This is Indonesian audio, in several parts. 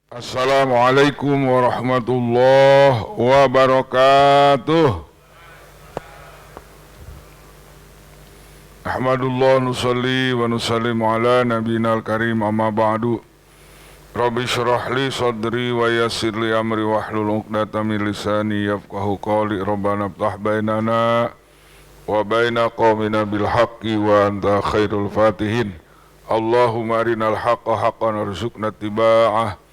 Assalamualaikum warahmatullahi wabarakatuh. Ahmadullah nusalli wa nusallimu ala nabiyina al-karim amma ba'du. Rabbi syrah li sadri wa yassir li amri wahlul 'uqdatam min lisani yafqahu qawli. Rabbana iftah bainana wa baina qaumina bil haqqi wa anta khairul fatihin. Allahumma arinal haqqa haqqan warzuqna ittiba'ah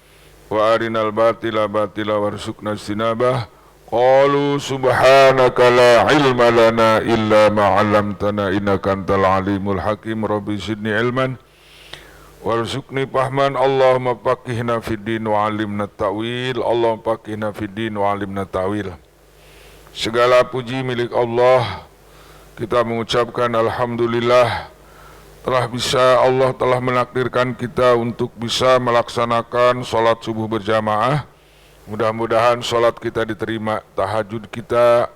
wa arinal batila batila warzuqna istinabah. Qalu subhanaka la ilma lana illa ma 'allamtana innaka antal alimul hakim. Rabbi zidni ilman warzuqni fahman. Allahumma faqihna fid din wa 'allimna ta'wil. Allahumma faqihna fid din wa 'allimna ta'wil. Segala puji milik Allah. Kita mengucapkan alhamdulillah, Allah telah menakdirkan kita untuk bisa melaksanakan sholat subuh berjamaah. Mudah-mudahan sholat kita diterima, tahajud kita,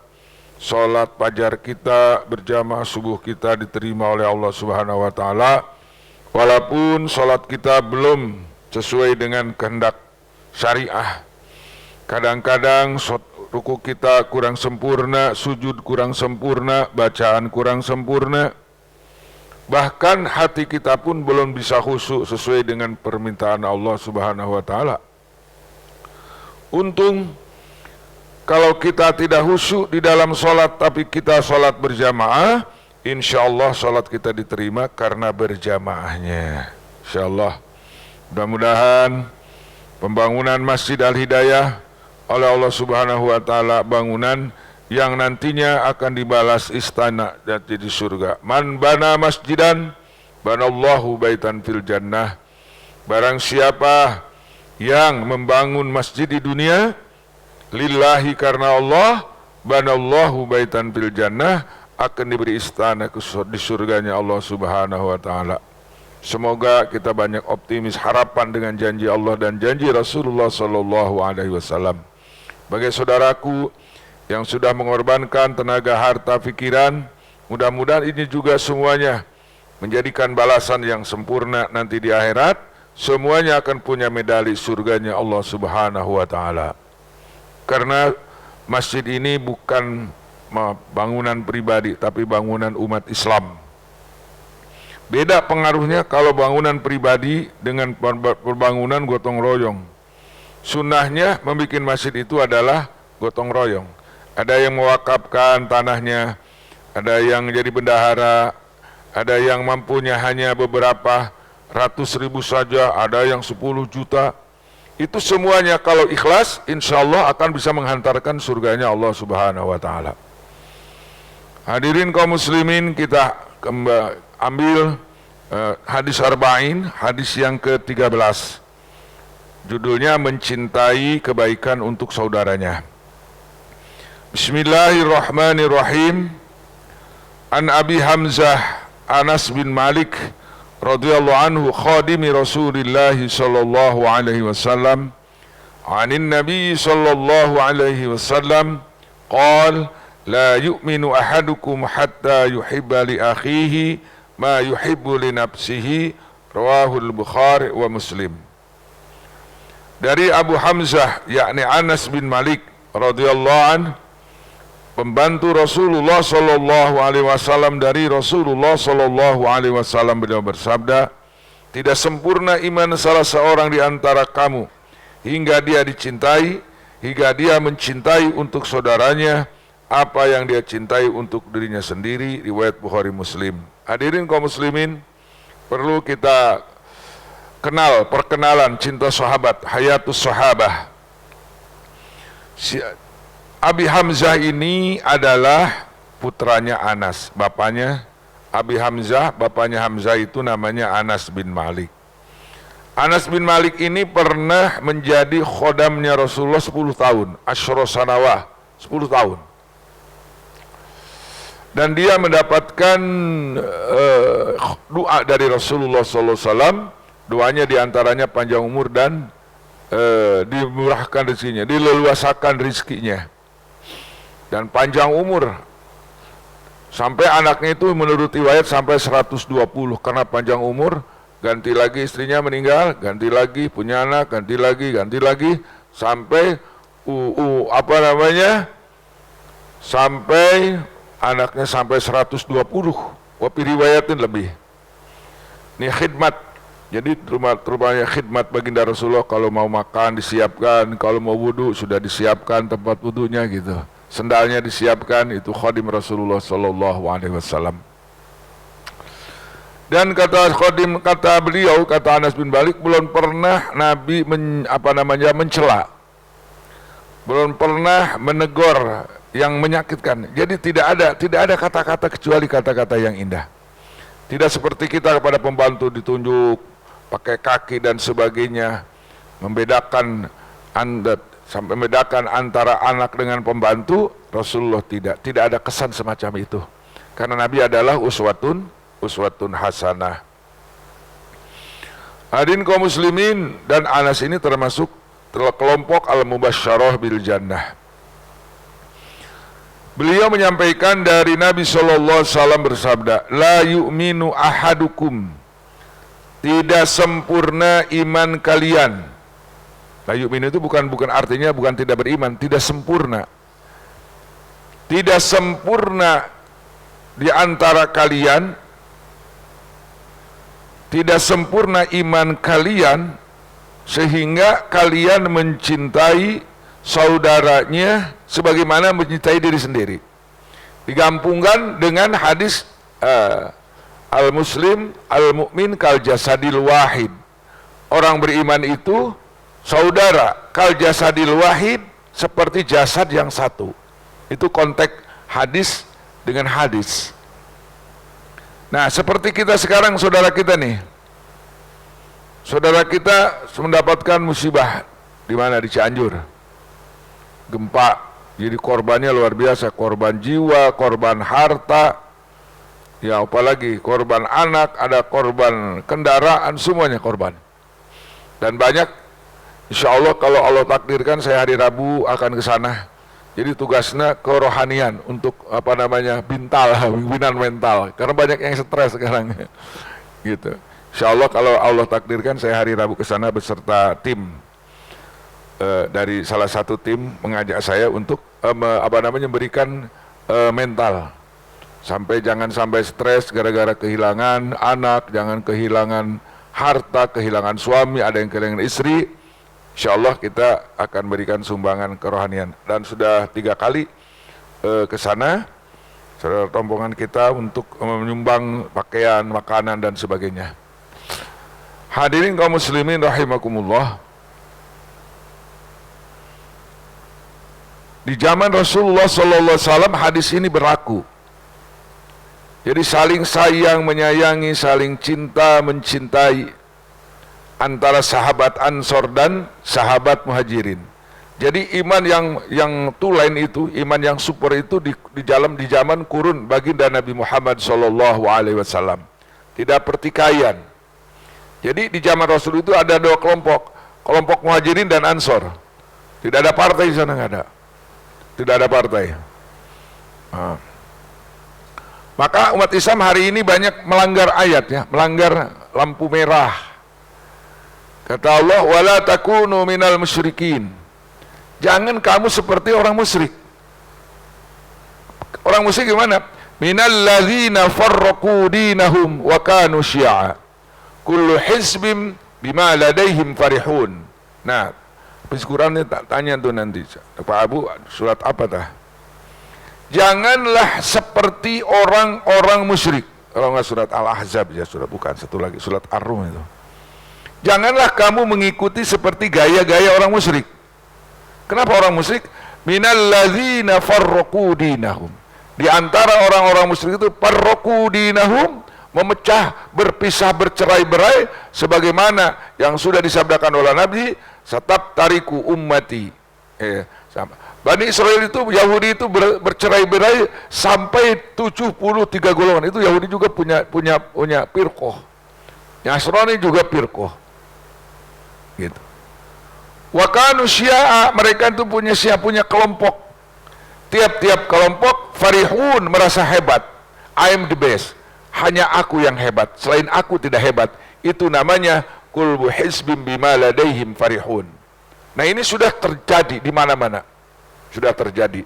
sholat fajar kita berjamaah, subuh kita diterima oleh Allah Subhanahu wa Ta'ala. Walaupun sholat kita belum sesuai dengan kehendak syariah, kadang-kadang ruku kita kurang sempurna, sujud kurang sempurna, bacaan kurang sempurna, bahkan hati kita pun belum bisa khusyuk sesuai dengan permintaan Allah Subhanahu wa Ta'ala. Untung kalau kita tidak khusyuk di dalam sholat tapi kita sholat berjamaah, insya Allah sholat kita diterima karena berjamaahnya. Insya Allah. Mudah-mudahan pembangunan Masjid Al-Hidayah oleh Allah Subhanahu wa Ta'ala, bangunan yang nantinya akan dibalas istana dan di surga. Man bana masjidan banallahu baitan fil jannah. Barang siapa yang membangun masjid di dunia lillahi karena Allah, banallahu baitan fil jannah, akan diberi istana di surganya Allah Subhanahu wa Ta'ala. Semoga kita banyak optimis harapan dengan janji Allah dan janji Rasulullah sallallahu alaihi wasallam. Bagi saudaraku yang sudah mengorbankan tenaga, harta, pikiran, mudah-mudahan ini juga semuanya menjadikan balasan yang sempurna nanti di akhirat. Semuanya akan punya medali surganya Allah Subhanahu wa Ta'ala. Karena masjid ini bukan bangunan pribadi, tapi bangunan umat Islam. Beda pengaruhnya kalau bangunan pribadi dengan bangunan gotong royong. Sunnahnya membuat masjid itu adalah gotong royong. Ada yang mewakafkan tanahnya, ada yang jadi bendahara, ada yang mampunya hanya beberapa ratus ribu saja, ada yang 10 juta. Itu semuanya kalau ikhlas, insya Allah akan bisa menghantarkan surganya Allah Subhanahu wa Ta'ala. Hadirin kaum muslimin, kita ambil hadis arba'in, hadis yang ke-13. Judulnya mencintai kebaikan untuk saudaranya. Bismillahirrahmanirrahim. An Abi Hamzah Anas bin Malik radhiyallahu anhu khadimi Rasulillah sallallahu alaihi wasallam anin Nabi sallallahu alaihi wasallam qala la yu'minu ahadukum hatta yuhibba li akhihi ma yuhibbu li nafsihi, rawahul Bukhari wa Muslim. Dari Abu Hamzah yakni Anas bin Malik radhiyallahu anhu, pembantu Rasulullah sallallahu alaihi wasallam dari Rasulullah sallallahu alaihi wasallam, beliau bersabda, tidak sempurna iman salah seorang di antara kamu hingga dia dicintai, hingga dia mencintai untuk saudaranya apa yang dia cintai untuk dirinya sendiri. Riwayat Bukhari Muslim. Hadirin kaum muslimin, perlu kita kenal perkenalan cinta sahabat, hayatus sahabah. Abi Hamzah ini adalah putranya Anas, bapaknya Abi Hamzah, bapaknya Hamzah itu namanya Anas bin Malik. Anas bin Malik ini pernah menjadi khodamnya Rasulullah 10 tahun, asyra sanawah, 10 tahun. Dan dia mendapatkan doa dari Rasulullah SAW. Doanya diantaranya panjang umur dan dimurahkan rezekinya, dileluasakan rezekinya, dan panjang umur. Sampai anaknya itu menurut riwayat sampai 120 karena panjang umur, ganti lagi istrinya meninggal, ganti lagi punya anak, ganti lagi sampai sampai anaknya sampai 120, wapi riwayatin lebih. Ini khidmat. Jadi rumahnya khidmat baginda Rasulullah, kalau mau makan disiapkan, kalau mau wudu sudah disiapkan tempat wudunya gitu. Sendalnya disiapkan, itu khadim Rasulullah sallallahu alaihi wasallam. Dan kata beliau, kata Anas bin Malik, belum pernah Nabi mencela. Belum pernah menegur yang menyakitkan. Jadi tidak ada kata-kata kecuali kata-kata yang indah. Tidak seperti kita kepada pembantu ditunjuk pakai kaki dan sebagainya, membedakan antara anak dengan pembantu. Rasulullah tidak ada kesan semacam itu, karena Nabi adalah uswatun hasanah. Hadirin kaum muslimin, dan Anas ini termasuk kelompok al-mubasysyarah bil jannah. Beliau menyampaikan dari Nabi sallallahu alaihi wasallam bersabda, la yu'minu ahadukum, tidak sempurna iman kalian. La yu'minu itu bukan artinya bukan tidak beriman, tidak sempurna. Tidak sempurna di antara kalian, tidak sempurna iman kalian sehingga kalian mencintai saudaranya sebagaimana mencintai diri sendiri. Digabungkan dengan hadis al-muslim al-mu'min kal jasadil wahid. Orang beriman itu saudara, kal jasadil wahid, seperti jasad yang satu. Itu konteks hadis dengan hadis. Nah, seperti kita sekarang, saudara kita nih, saudara kita mendapatkan musibah di mana? Di Cianjur, gempa, jadi korbannya luar biasa, korban jiwa, korban harta, ya apalagi korban anak, ada korban kendaraan, semuanya korban. Dan banyak, insya Allah kalau Allah takdirkan saya hari Rabu akan ke sana. Jadi tugasnya kerohanian untuk bimbingan mental, karena banyak yang stres sekarang gitu. Insya Allah kalau Allah takdirkan saya hari Rabu ke sana beserta tim dari salah satu tim mengajak saya untuk memberikan mental, jangan sampai stres gara-gara kehilangan anak, jangan kehilangan harta, kehilangan suami, ada yang kehilangan istri. Insya Allah kita akan berikan sumbangan kerohanian, dan sudah 3 kali ke sana saudara rombongan kita untuk menyumbang pakaian, makanan dan sebagainya. Hadirin kaum muslimin rahimakumullah, di zaman Rasulullah sallallahu alaihi wasallam hadis ini berlaku. Jadi saling sayang, menyayangi, saling cinta, mencintai antara sahabat Ansor dan sahabat Muhajirin. Jadi iman yang tulen itu, iman yang super itu di zaman kurun baginda Nabi Muhammad sallallahu alaihi wasallam. Tidak pertikaian. Jadi di zaman Rasul itu ada 2 kelompok Muhajirin dan Ansor. Tidak ada partai di sana, nggak ada. Tidak ada partai. Maka umat Islam hari ini banyak melanggar ayat, ya, melanggar lampu merah. Kata Allah, wala takunu minal musyrikin. Jangan kamu seperti orang musyrik. Orang musyrik gimana? Minal ladzina farraqu dinahum wa kanu syi'a. Kullu hizbin bima ladaihim farihun. Nah, habis Quran ini tanya tuh nanti Pak Abu, surat apa tah? Janganlah seperti orang-orang musyrik. Kalau nggak surat Al-Ahzab ya, surat bukan, satu lagi surat Ar-Rum itu. Janganlah kamu mengikuti seperti gaya-gaya orang musyrik. Kenapa orang musyrik? Minal ladzina farraqu dinahum. Di antara orang-orang musyrik itu farraqu dinahum, memecah, berpisah, bercerai-berai, sebagaimana yang sudah disabdakan oleh Nabi, satab tariku ummati. Sama. Bani Israel itu, Yahudi itu bercerai-berai sampai 73 golongan. Itu Yahudi juga punya firqah. Nasrani juga firqah. Gitu. Wa kanu syi'a, mereka itu punya kelompok. Tiap-tiap kelompok farihun, merasa hebat. I am the best. Hanya aku yang hebat, selain aku tidak hebat. Itu namanya kullu hizbin bima ladaihim farihun. Nah ini sudah terjadi di mana-mana. Sudah terjadi.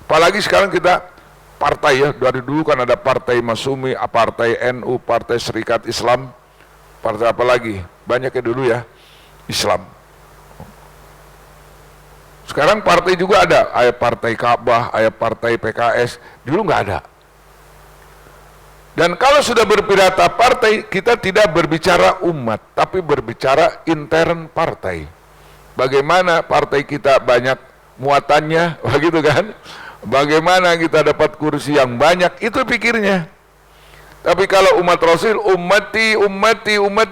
Apalagi sekarang kita partai ya, dari dulu kan ada partai Masumi, partai NU, partai Serikat Islam, partai apa lagi? Banyak ya dulu ya, Islam. Sekarang partai juga ada, ada partai Ka'bah, ada partai PKS, dulu nggak ada. Dan kalau sudah berpirata partai, kita tidak berbicara umat, tapi berbicara intern partai. Bagaimana partai kita banyak muatannya, begitu kan? Bagaimana kita dapat kursi yang banyak, itu pikirnya. Tapi kalau umat Rasul, ummati,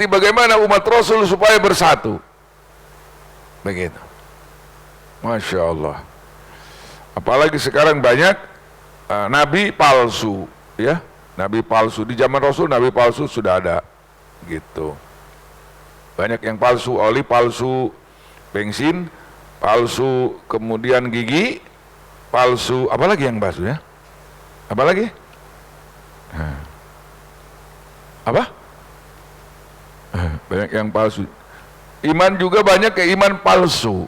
bagaimana umat Rasul supaya bersatu? Begitu. Masya Allah. Apalagi sekarang banyak nabi palsu, ya, nabi palsu. Di zaman Rasul nabi palsu sudah ada, gitu. Banyak yang palsu, oli palsu, bensin palsu, kemudian gigi palsu, apalagi yang palsu ya? Apalagi? Apa? Banyak yang palsu. Iman juga banyak ke iman palsu.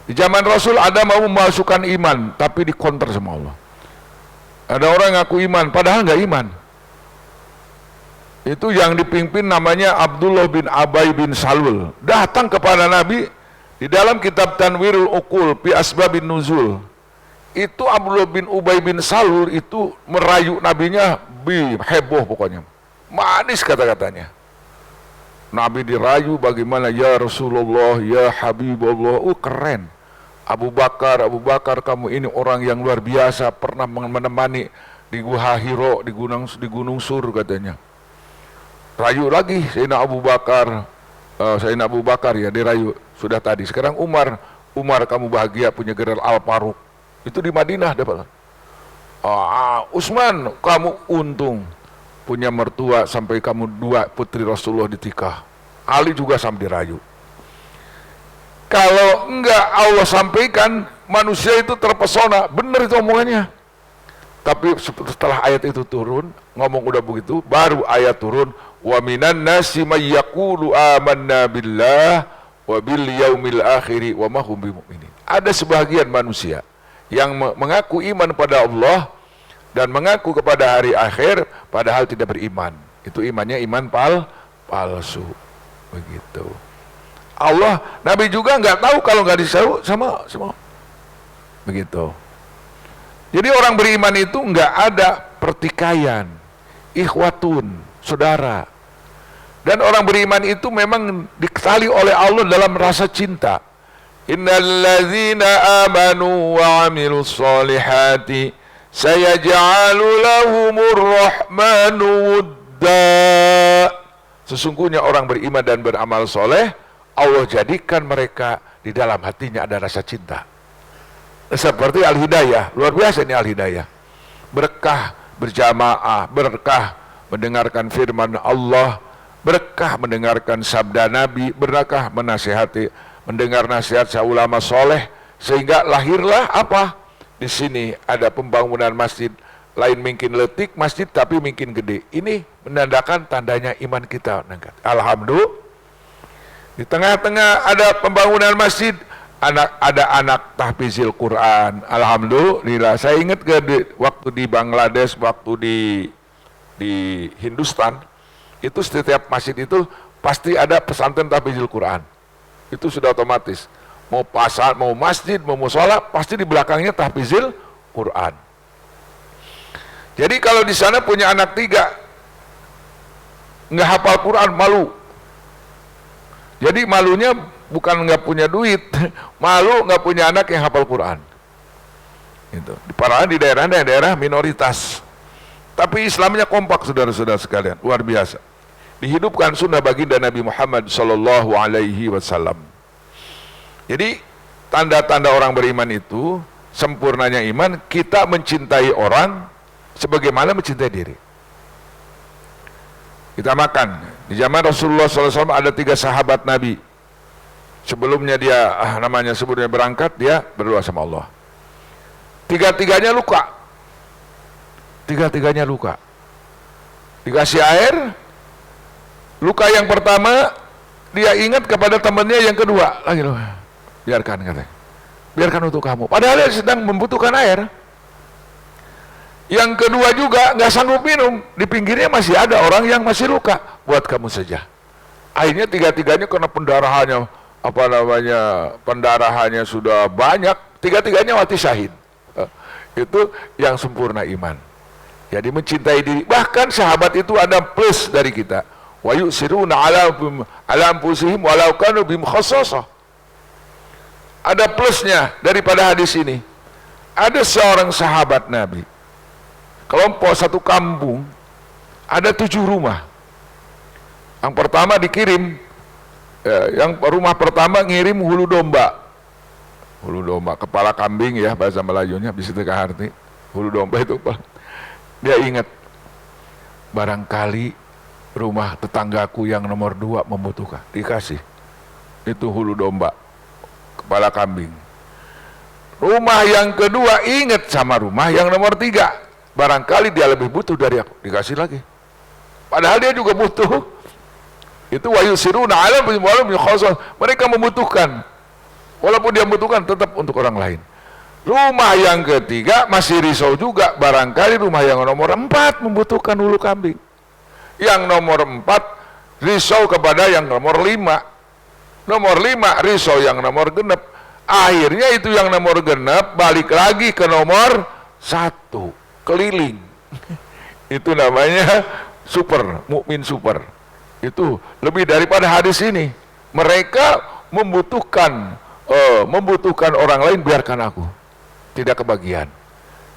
Di zaman Rasul ada mau memasukkan iman, tapi dikonter sama Allah. Ada orang ngaku iman, padahal nggak iman. Itu yang dipimpin namanya Abdullah bin Ubay bin Salul. Datang kepada Nabi di dalam kitab Tanwirul Uqul fi Asbabin Nuzul. Itu Abdullah bin Ubay bin Salul itu merayu nabinya, heboh pokoknya. Manis kata-katanya. Nabi dirayu bagaimana, ya Rasulullah, ya Habibullah, keren. Abu Bakar kamu ini orang yang luar biasa, pernah menemani di Gua Hiro, di Gunung Sur katanya. Rayu lagi Sayyidina Abu Bakar ya dirayu, sudah tadi. Sekarang Umar kamu bahagia punya gelar Al-Faruq. Itu di Madinah dapat. Utsman kamu untung punya mertua sampai kamu 2 putri Rasulullah ditikah. Ali juga sampai dirayu. Kalau enggak Allah sampaikan, manusia itu terpesona, benar itu omongannya. Tapi setelah ayat itu turun, ngomong udah begitu, baru ayat turun, wa minan nasi may yaqulu amanna billah wa bil yaumil akhir wa ma hum bimumin. Ada sebagian manusia yang mengaku iman pada Allah dan mengaku kepada hari akhir padahal tidak beriman. Itu imannya iman palsu. Begitu. Allah, Nabi juga nggak tahu kalau nggak disuruh sama. Begitu. Jadi orang beriman itu nggak ada pertikaian, ikhwatun, saudara. Dan orang beriman itu memang dikali oleh Allah dalam rasa cinta. Innalladzina amanu wa amilus solihati sayaj'alu lahumur rahmanu wudda. Sesungguhnya orang beriman dan beramal soleh, Allah jadikan mereka di dalam hatinya ada rasa cinta. Seperti Al-Hidayah, luar biasa ini Al-Hidayah. Berkah berjamaah, berkah mendengarkan firman Allah, berkah mendengarkan sabda Nabi, berkah menasihati, mendengar nasihat ulama soleh, sehingga lahirlah apa? Di sini ada pembangunan masjid, lain mungkin letik masjid tapi mungkin gede. Ini menandakan tandanya iman kita. Alhamdulillah. Di tengah-tengah ada pembangunan masjid, ada anak tahfizil Quran. Alhamdulillah. Saya ingat waktu di Bangladesh, waktu di Hindustan, itu setiap masjid itu pasti ada pesantren tahfizil Quran. Itu sudah otomatis. Mau pasar, mau masjid, mau mushola, pasti di belakangnya tahfizil Quran. Jadi kalau di sana punya anak 3 nggak hafal Quran, malu. Jadi malunya bukan nggak punya duit, malu nggak punya anak yang hafal Quran. Itu. Padahal di daerah minoritas. Tapi Islamnya kompak, saudara-saudara sekalian, luar biasa. Dihidupkan sunnah baginda Nabi Muhammad Sallallahu Alaihi Wasallam. Jadi tanda-tanda orang beriman itu, sempurnanya iman, kita mencintai orang sebagaimana mencintai diri. Kita makan. Di zaman Rasulullah SAW ada 3 sahabat Nabi. Sebelumnya dia sebelumnya berangkat, dia berdoa sama Allah. Tiga-tiganya luka. Dikasih air, Luka yang pertama, dia ingat kepada temannya yang kedua. Lagi loh, biarkan katanya. Biarkan untuk kamu. Padahal dia sedang membutuhkan air. Yang kedua juga nggak sanggup minum. Di pinggirnya masih ada orang yang masih luka. Buat kamu saja. Akhirnya tiga-tiganya karena pendarahannya, pendarahannya sudah banyak. Tiga-tiganya mati syahid. Itu yang sempurna iman. Jadi mencintai diri. Bahkan sahabat itu ada plus dari kita. Wa yusiruna ala anfusihim walau kanu bihim khassasah. Ada plusnya daripada hadis ini. Ada seorang sahabat Nabi, kelompok satu kampung, ada 7 rumah. Yang pertama dikirim, yang rumah pertama ngirim hulu domba. Hulu domba, kepala kambing ya bahasa Melayunya, bisa teka arti. Hulu domba itu dia ingat, barangkali rumah tetanggaku yang nomor 2 membutuhkan, dikasih itu hulu domba, kepala kambing. Rumah yang kedua ingat sama rumah yang nomor 3, barangkali dia lebih butuh dari aku, dikasih lagi, padahal dia juga butuh. Itu wa yusiruna ala anfusihim, mereka membutuhkan, walaupun dia membutuhkan tetap untuk orang lain. Rumah yang ketiga masih risau juga, barangkali rumah yang nomor 4 membutuhkan hulu kambing. Yang nomor 4 risau kepada yang nomor 5. Nomor 5 risau yang nomor genep. Akhirnya itu yang nomor genep balik lagi ke nomor 1, keliling. Itu namanya super, mukmin super. Itu lebih daripada hadis ini. Mereka membutuhkan orang lain, biarkan aku tidak kebagian.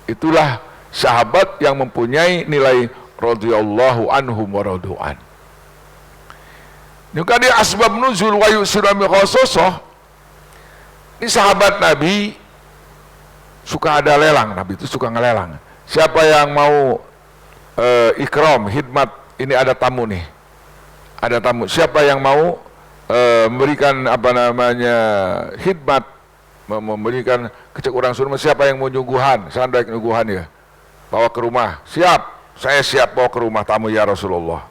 Itulah sahabat yang mempunyai nilai radhiyallahu anhum wa radu'an. Juga dia asbab nuzul wa yusiruna min khassasah. Ini sahabat Nabi suka ada lelang, Nabi itu suka ngelelang. Siapa yang mau ikram, hidmat, ini ada tamu nih. Ada tamu. Siapa yang mau memberikan hidmat, memberikan kecek orang suruh, siapa yang mau nyuguhan, sandak nyuguhan ya, bawa ke rumah. Siap. Saya siap bawa ke rumah tamu ya Rasulullah.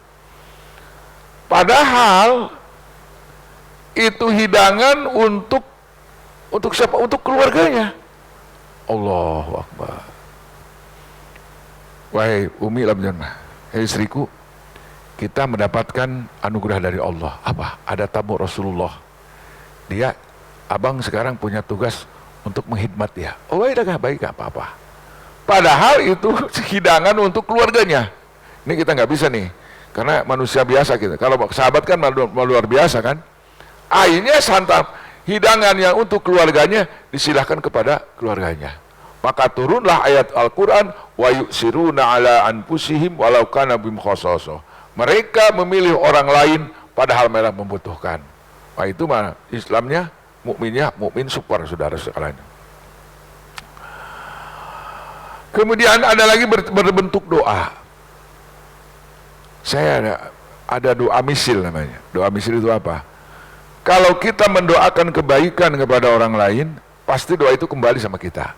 Padahal itu hidangan untuk siapa? Untuk keluarganya. Allahu Akbar. Wahai Umi Labjana, hei istriku, kita mendapatkan anugerah dari Allah. Apa? Ada tamu Rasulullah. Dia, abang sekarang punya tugas untuk menghidmat dia. Oh baik, gak apa-apa. Padahal itu hidangan untuk keluarganya. Ini kita nggak bisa nih, karena manusia biasa kita. Kalau sahabat kan luar biasa kan. Akhirnya santap hidangan yang untuk keluarganya disilahkan kepada keluarganya. Maka turunlah ayat Al-Quran, wa yusiruna ala anfusihim walau kana bihim khassasah. Mereka memilih orang lain padahal mereka membutuhkan. Wah itu mah Islamnya, mukmin super, saudara sekalian. Kemudian ada lagi berbentuk doa. Saya ada doa misil namanya. Doa misil itu apa? Kalau kita mendoakan kebaikan kepada orang lain, pasti doa itu kembali sama kita.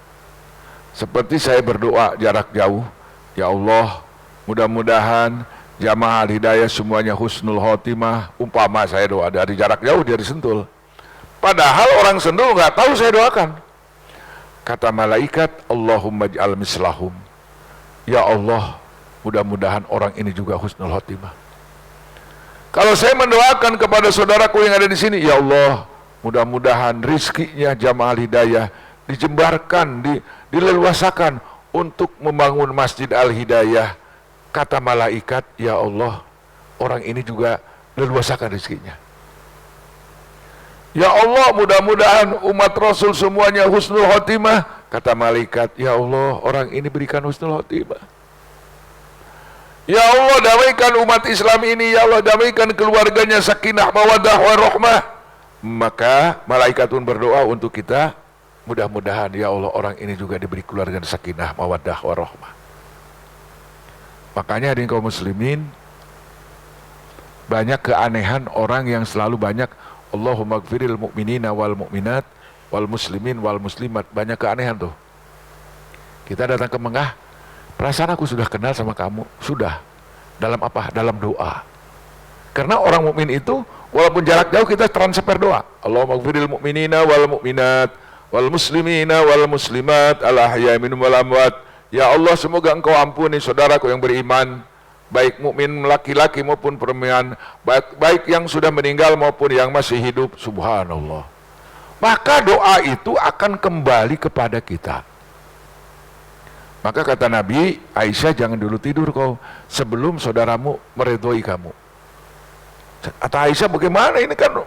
Seperti saya berdoa jarak jauh, ya Allah, mudah-mudahan jamaah hidayah semuanya husnul khotimah. Umpama saya doa dari jarak jauh, dia disentul. Padahal orang sentul nggak tahu saya doakan. Kata malaikat, Allahumma ij'al mislahum. Ya Allah, mudah-mudahan orang ini juga husnul khotimah. Kalau saya mendoakan kepada saudaraku yang ada di sini, ya Allah, mudah-mudahan rizkinya jamaah hidayah dijembarkan, dileluasakan untuk membangun Masjid Al-Hidayah. Kata malaikat, ya Allah, orang ini juga leluasakan rizkinya. Ya Allah, mudah-mudahan umat Rasul semuanya husnul khotimah. Kata malaikat, ya Allah, orang ini berikan husnul khotimah. Ya Allah, damaikan umat Islam ini. Ya Allah, damaikan keluarganya, sakinah, mawaddah, warahmah. Maka malaikat pun berdoa untuk kita. Mudah-mudahan ya Allah, orang ini juga diberi keluarga sakinah, mawaddah, warahmah. Makanya di kaum muslimin banyak keanehan orang yang selalu banyak Allahumma gfiril mu'minina wal mu'minat wal muslimin wal muslimat. Banyak keanehan tuh. Kita datang ke Mekah, perasaan aku sudah kenal sama kamu. Sudah. Dalam apa? Dalam doa. Karena orang mukmin itu walaupun jarak jauh kita transfer doa. Allahumma ighfiril mu'minina wal mu'minat wal muslimina wal muslimat al ahya'i minhum wal amwat. Ya Allah, semoga Engkau ampuni saudaraku yang beriman, baik mukmin laki-laki maupun perempuan, baik yang sudah meninggal maupun yang masih hidup. Subhanallah. Maka doa itu akan kembali kepada kita. Maka kata Nabi, Aisyah, jangan dulu tidur kau sebelum saudaramu meridhoi kamu. Kata Aisyah, bagaimana ini kan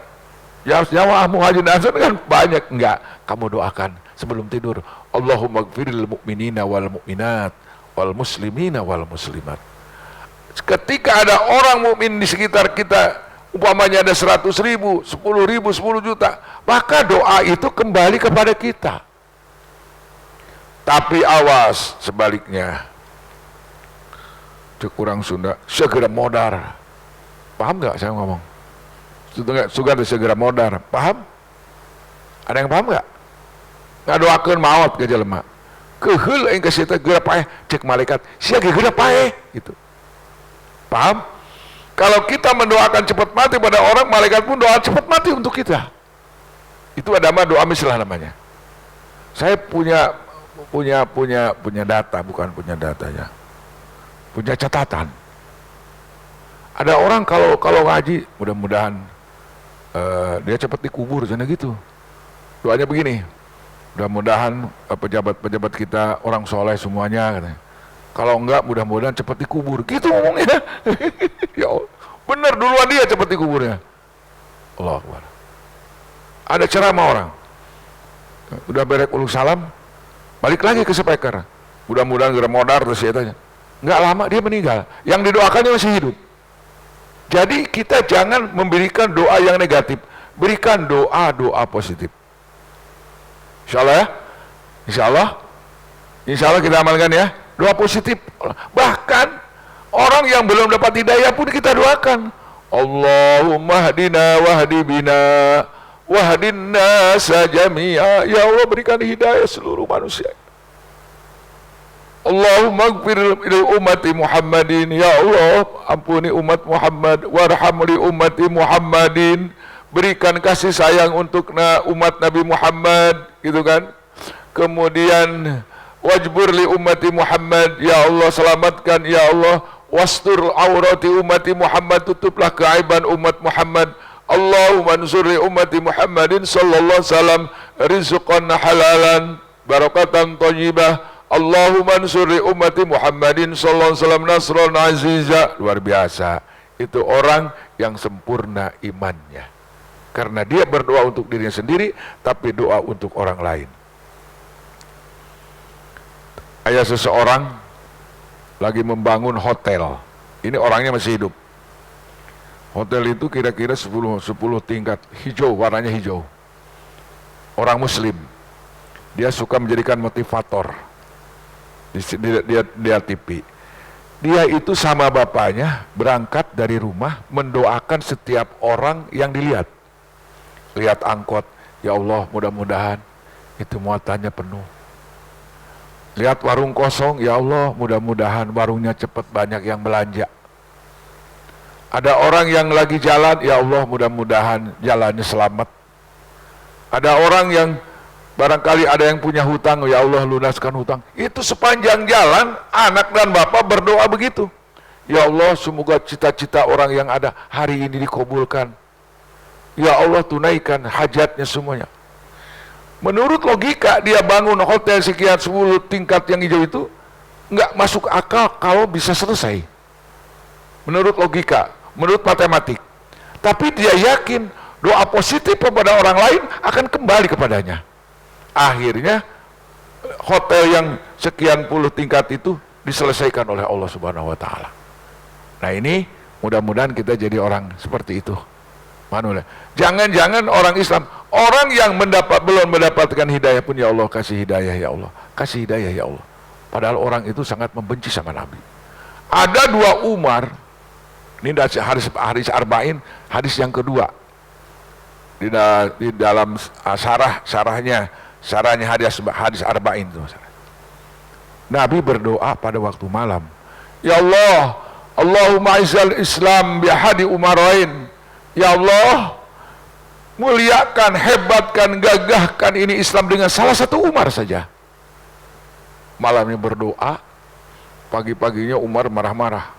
ya nyawa muhajirin ansar kan banyak. Enggak, kamu doakan sebelum tidur, Allahumma ighfiril mu'minina wal mu'minat wal muslimina wal muslimat. Ketika ada orang mukmin di sekitar kita, umpamanya ada 100.000, 10.000, 10 juta, maka doa itu kembali kepada kita. Tapi awas sebaliknya, kurang Sunda, segera modar. Paham nggak saya ngomong? Sudah segera modar, paham? Ada yang paham nggak? Nggak doakan maut ke jelema. Keheul yang kasih segera paeh, cek malaikat, siapa segera paeh, gitu. Paham? Kalau kita mendoakan cepat mati pada orang, malaikat pun doa cepat mati untuk kita. Itu ada doa mislah namanya. Saya punya data, bukan punya datanya, punya catatan. Ada orang kalau ngaji, mudah-mudahan dia cepat dikubur, sana gitu. Doanya begini, mudah-mudahan pejabat-pejabat kita orang soleh semuanya, katanya. Kalau enggak, mudah-mudahan cepat dikubur. Gitu ngomongnya. Ya benar, duluan dia cepat dikuburnya. Allah Akbar. Ada ceramah orang, udah berek uluk salam, balik lagi ke speaker. Mudah-mudahan gara modar terus ya tanya. Enggak lama dia meninggal. Yang didoakannya masih hidup. Jadi kita jangan memberikan doa yang negatif, berikan doa positif. Insya Allah ya, Insya Allah kita amalkan ya, doa positif. Bahkan orang yang belum dapat hidayah pun kita doakan. Allahumma hadina wahdi bina wahdin nasa jami'a. Ya Allah, berikan hidayah seluruh manusia. Allahumma ighfir li ummati Muhammadin. Ya Allah, ampuni umat Muhammad. Warham li ummati Muhammadin. Berikan kasih sayang untuk umat Nabi Muhammad, gitu kan. Kemudian wajbur li ummati Muhammad. Ya Allah, selamatkan ya Allah. Wastur aurati ummati Muhammad, tutuplah keaiban umat Muhammad. Allahumma ansur li ummati Muhammadin sallallahu alaihi wasallam rizqan halalan barakatan thayyibah. Allahumma ansur li ummati Muhammadin sallallahu alaihi wasallam nasran aziza. Luar biasa. Itu orang yang sempurna imannya. Karena dia berdoa untuk dirinya sendiri, tapi doa untuk orang lain. Ada seseorang lagi membangun hotel. Ini orangnya masih hidup. Hotel itu kira-kira 10 tingkat, hijau, warnanya hijau. Orang muslim. Dia suka menjadikan motivator. Dia TV. Dia itu sama bapaknya berangkat dari rumah mendoakan setiap orang yang dilihat. Lihat angkot, ya Allah, mudah-mudahan itu muatannya penuh. Lihat warung kosong, ya Allah, mudah-mudahan warungnya cepat banyak yang belanja. Ada orang yang lagi jalan, ya Allah, mudah-mudahan jalannya selamat. Ada orang yang barangkali ada yang punya hutang, ya Allah, lunaskan hutang. Itu sepanjang jalan anak dan bapak berdoa begitu. Ya Allah, semoga cita-cita orang yang ada hari ini dikabulkan. Ya Allah, tunaikan hajatnya semuanya. Menurut logika, dia bangun hotel sekian 10 tingkat yang hijau itu nggak masuk akal kalau bisa selesai. Menurut logika, menurut matematik. Tapi dia yakin doa positif kepada orang lain akan kembali kepadanya. Akhirnya hotel yang sekian puluh tingkat itu diselesaikan oleh Allah Subhanahu wa taala. Nah, ini mudah-mudahan kita jadi orang seperti itu. Manulah. Jangan-jangan orang Islam, orang yang belum mendapatkan hidayah pun, ya Allah kasih hidayah ya Allah, kasih hidayah ya Allah. Padahal orang itu sangat membenci sama Nabi. Ada 2 Umar, ini dari hadis Arba'in, hadis yang kedua. Di dalam syarahnya hadis Arba'in itu. Nabi berdoa pada waktu malam. Ya Allah, Allahumma izal Islam bihadi umarain. Ya Allah, muliakan, hebatkan, gagahkan ini Islam dengan salah satu Umar saja. Malamnya berdoa, pagi-paginya Umar marah-marah,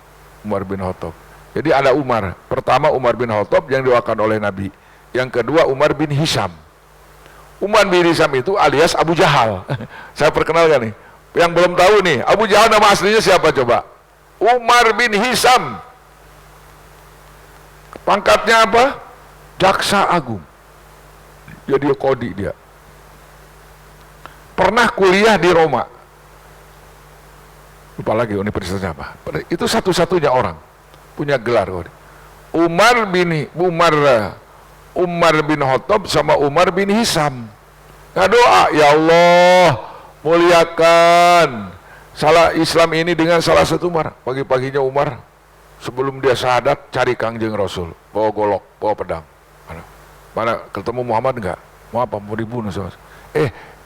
Umar bin Khattab. Jadi ada Umar, pertama Umar bin Khattab yang doakan oleh Nabi, yang kedua Umar bin Hisham. Umar bin Hisham itu alias Abu Jahal. Saya perkenalkan nih, yang belum tahu nih, Abu Jahal nama aslinya siapa coba? Umar bin Hisham. Pangkatnya apa? Jaksa Agung. Jadi kodi dia. Pernah kuliah di Roma. Lupa lagi universitasnya apa. Itu satu-satunya orang punya gelar. Umar bin Khattab sama Umar bin Hisham. Nah doa, ya Allah, muliakan salah Islam ini dengan salah satu Umar. Pagi-paginya Umar sebelum dia syahadat cari Kangjeng Rasul, bawa golok, bawa pedang. Mana ketemu Muhammad enggak? Mau apa? Mau dibunuh.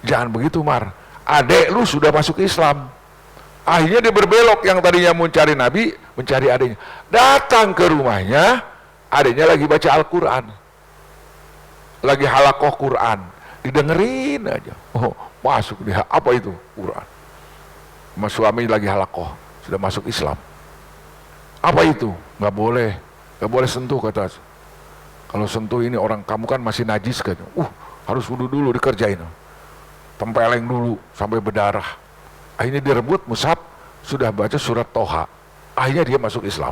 Jangan begitu Umar, adek lu sudah masuk Islam. Akhirnya dia berbelok, yang tadinya mencari Nabi, mencari adiknya. Datang ke rumahnya, adiknya lagi baca Al-Quran, lagi halakoh Quran, didengerin aja. Oh, masuk dia, apa itu? Quran. Mas suami lagi halakoh, sudah masuk Islam. Apa itu? Nggak boleh sentuh, kata. Kalau sentuh ini orang kamu kan masih najis kan. Harus wudu dulu, dikerjain. Tempeleng dulu sampai berdarah. Akhirnya direbut mushaf, sudah baca surat Toha. Akhirnya dia masuk Islam.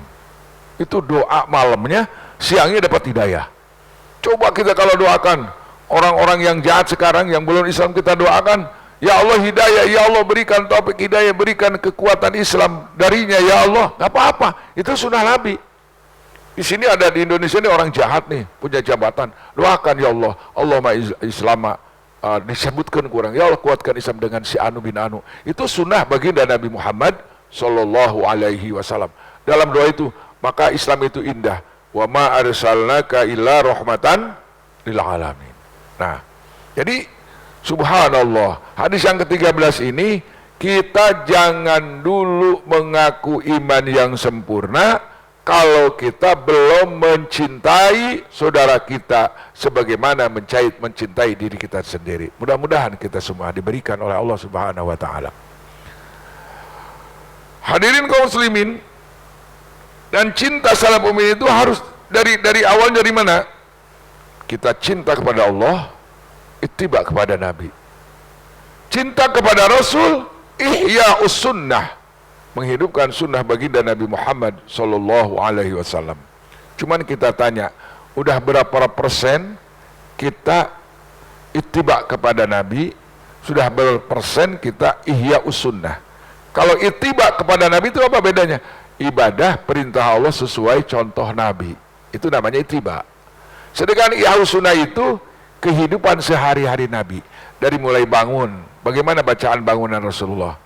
Itu doa malamnya, siangnya dapat hidayah. Coba kita kalau doakan orang-orang yang jahat sekarang yang belum Islam, kita doakan, ya Allah hidayah, ya Allah berikan taufik hidayah, berikan kekuatan Islam darinya, ya Allah. Gak apa-apa, itu sunnah Nabi. Di sini ada di Indonesia ini orang jahat nih, punya jabatan. Doakan ya Allah, Allahumma Islama, disebutkan kurang, ya Allah kuatkan Islam dengan si Anu bin Anu. Itu sunnah baginda Nabi Muhammad Sallallahu Alaihi Wasallam. Dalam doa itu, maka Islam itu indah. Wa ma arsalnaka illa rahmatan lil alamin. Nah, jadi subhanallah, hadis yang ke-13 ini, kita jangan dulu mengaku iman yang sempurna kalau kita belum mencintai saudara kita sebagaimana mencintai diri kita sendiri. Mudah-mudahan kita semua diberikan oleh Allah Subhanahu wa taala. Hadirin kaum muslimin, dan cinta salaf umin itu harus dari awal dari mana? Kita cinta kepada Allah, ittiba kepada Nabi. Cinta kepada Rasul, ihya'us sunnah, menghidupkan sunnah baginda Nabi Muhammad Sallallahu Alaihi Wasallam. Cuman kita tanya, udah berapa persen kita ittiba kepada Nabi? Sudah berapa persen kita ihya'us sunnah? Kalau ittiba kepada Nabi itu apa bedanya? Ibadah perintah Allah sesuai contoh Nabi, itu namanya ittiba. Sedangkan ihya'us sunnah itu kehidupan sehari-hari Nabi. Dari mulai bangun, bagaimana bacaan bangunan Rasulullah,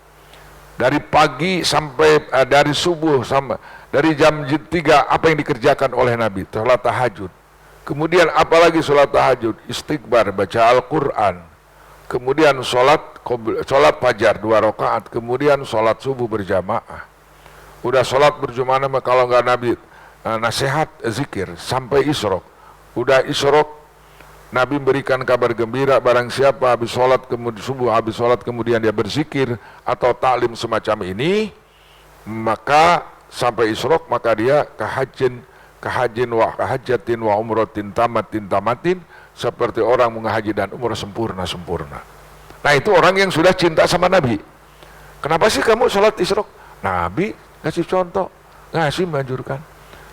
dari pagi sampai dari subuh sampai dari jam 3 apa yang dikerjakan oleh Nabi? Salat tahajud. Kemudian apalagi salat tahajud, istighfar, baca Al-Qur'an. Kemudian salat fajar 2 rakaat, kemudian salat subuh berjamaah. Udah salat berjamaah, kalau enggak Nabi nasihat zikir sampai isyraq. Udah isyraq, Nabi memberikan kabar gembira, barang siapa habis sholat kemudian subuh, habis sholat kemudian dia berzikir atau taklim semacam ini, maka sampai isyraq, maka dia kahajin wa kahajatin wa umratin tamatin seperti orang menghaji dan umrah sempurna. Nah itu orang yang sudah cinta sama Nabi. Kenapa sih kamu sholat isyraq? Nabi kasih contoh, ngasih manjurkan.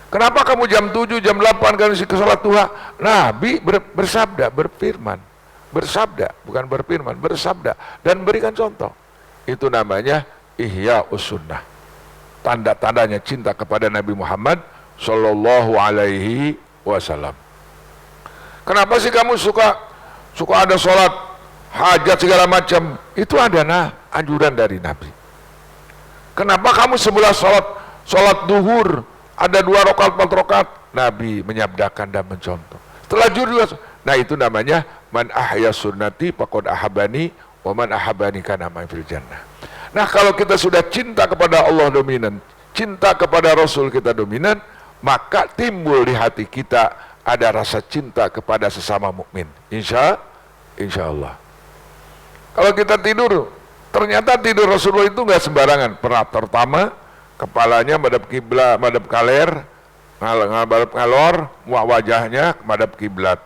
Kenapa kamu jam 7, jam 8 kan ke sholat duha? Nabi bersabda, bersabda dan berikan contoh. Itu namanya ihya'us sunnah. Tanda-tandanya cinta kepada Nabi Muhammad Sallallahu Alaihi Wasallam. Kenapa sih kamu suka ada sholat hajat segala macam? Itu ada anjuran dari Nabi. Kenapa kamu sebelah sholat duhur ada 2 rakaat 4 rakaat? Nabi menyabdakan dan mencontoh. Setelah juga, nah itu namanya man ahya sunnati faqad ahabani wa man ahabani kana ma'i fil jannah. Nah kalau kita sudah cinta kepada Allah dominan, cinta kepada Rasul kita dominan, maka timbul di hati kita ada rasa cinta kepada sesama mukmin. Insya Allah. Kalau kita tidur, ternyata tidur Rasulullah itu nggak sembarangan. Terutama kepalanya madhab kiblat, madhab kaler, madhab ngalor, wajahnya madhab kiblat.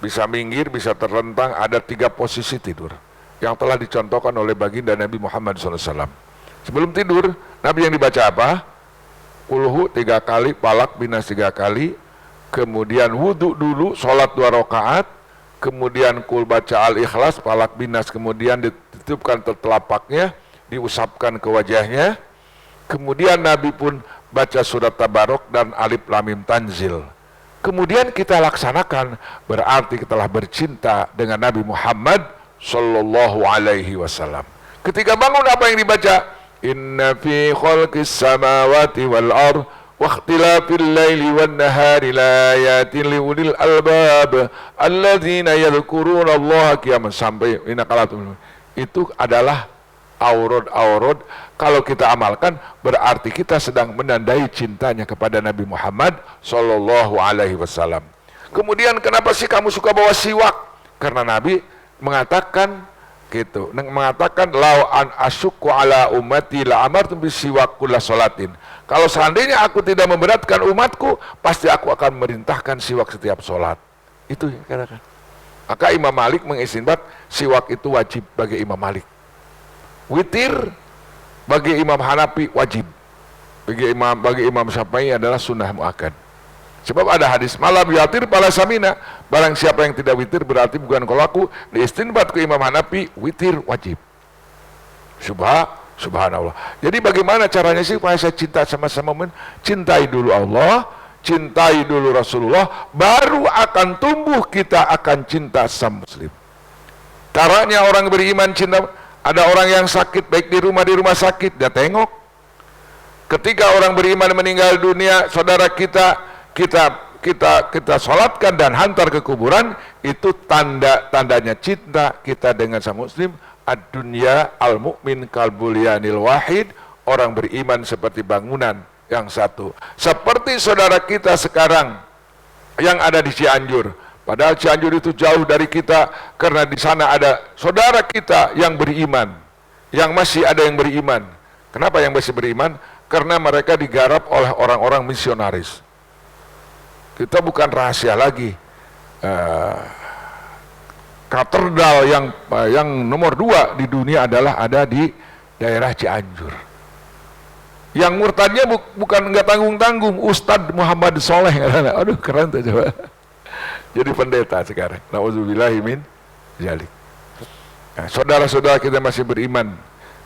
Bisa minggir, bisa terlentang. Ada 3 posisi tidur yang telah dicontohkan oleh baginda Nabi Muhammad SAW. Sebelum tidur, Nabi yang dibaca apa? Kulhu 3 kali, palak binas 3 kali, kemudian wudhu dulu, sholat 2 rakaat, kemudian kul baca al-ikhlas, palak binas, kemudian ditutupkan telapaknya, diusapkan ke wajahnya, kemudian Nabi pun baca surat Tabarok dan alif lam mim tanzil. Kemudian kita laksanakan, berarti kita telah bercinta dengan Nabi Muhammad Sallallahu Alaihi Wasallam. Ketika bangun apa yang dibaca? Inna fi khalqis samawati wal ard wa ikhtilafil laili wan nahari laayatin liulil albab alladzina yadhkuruna Allah qiyaman, sampai inaqalatul. Itu adalah aurad-aurad. Kalau kita amalkan, berarti kita sedang menandai cintanya kepada Nabi Muhammad Sallallahu Alaihi Wasallam. Kemudian kenapa sih kamu suka bawa siwak? Karena Nabi mengatakan gitu, mengatakan lau an asyukku ala ummati la amartum bisiwak kulla sholatin. Kalau seandainya aku tidak memberatkan umatku, pasti aku akan merintahkan siwak setiap sholat. Itu ya katakan. Maka Imam Malik mengistinbat siwak itu wajib bagi Imam Malik. Witir bagi Imam Hanafi wajib. Bagi Imam Syafi'i adalah sunnah muakkad. Sebab ada hadis malam yatir pala samina, barang siapa yang tidak witir berarti bukan kalau aku. Diistinbat ke Imam Hanafi, witir wajib. Subhanallah. Jadi bagaimana caranya sih supaya saya cinta sama-sama? Cintai dulu Allah, cintai dulu Rasulullah, baru akan tumbuh kita akan cinta sama muslim. Caranya orang beriman cinta. Ada orang yang sakit baik di rumah sakit, dia tengok. Ketika orang beriman meninggal dunia, saudara kita sholatkan dan hantar ke kuburan, itu tandanya cinta kita dengan sama muslim. Ad-dunya al-mu'min kalbulyanil wahid, orang beriman seperti bangunan yang satu. Seperti saudara kita sekarang yang ada di Cianjur. Padahal Cianjur itu jauh dari kita, karena di sana ada saudara kita yang beriman, yang masih ada yang beriman. Kenapa yang masih beriman? Karena mereka digarap oleh orang-orang misionaris. Kita bukan rahasia lagi. Katedral yang nomor 2 di dunia adalah ada di daerah Cianjur. Yang murtadnya bukan nggak tanggung-tanggung, Ustadz Muhammad Soleh. Aduh keren tuh coba. Jadi pendeta sekarang. Nauzubillahi min dzalik. Nah, saudara-saudara kita masih beriman.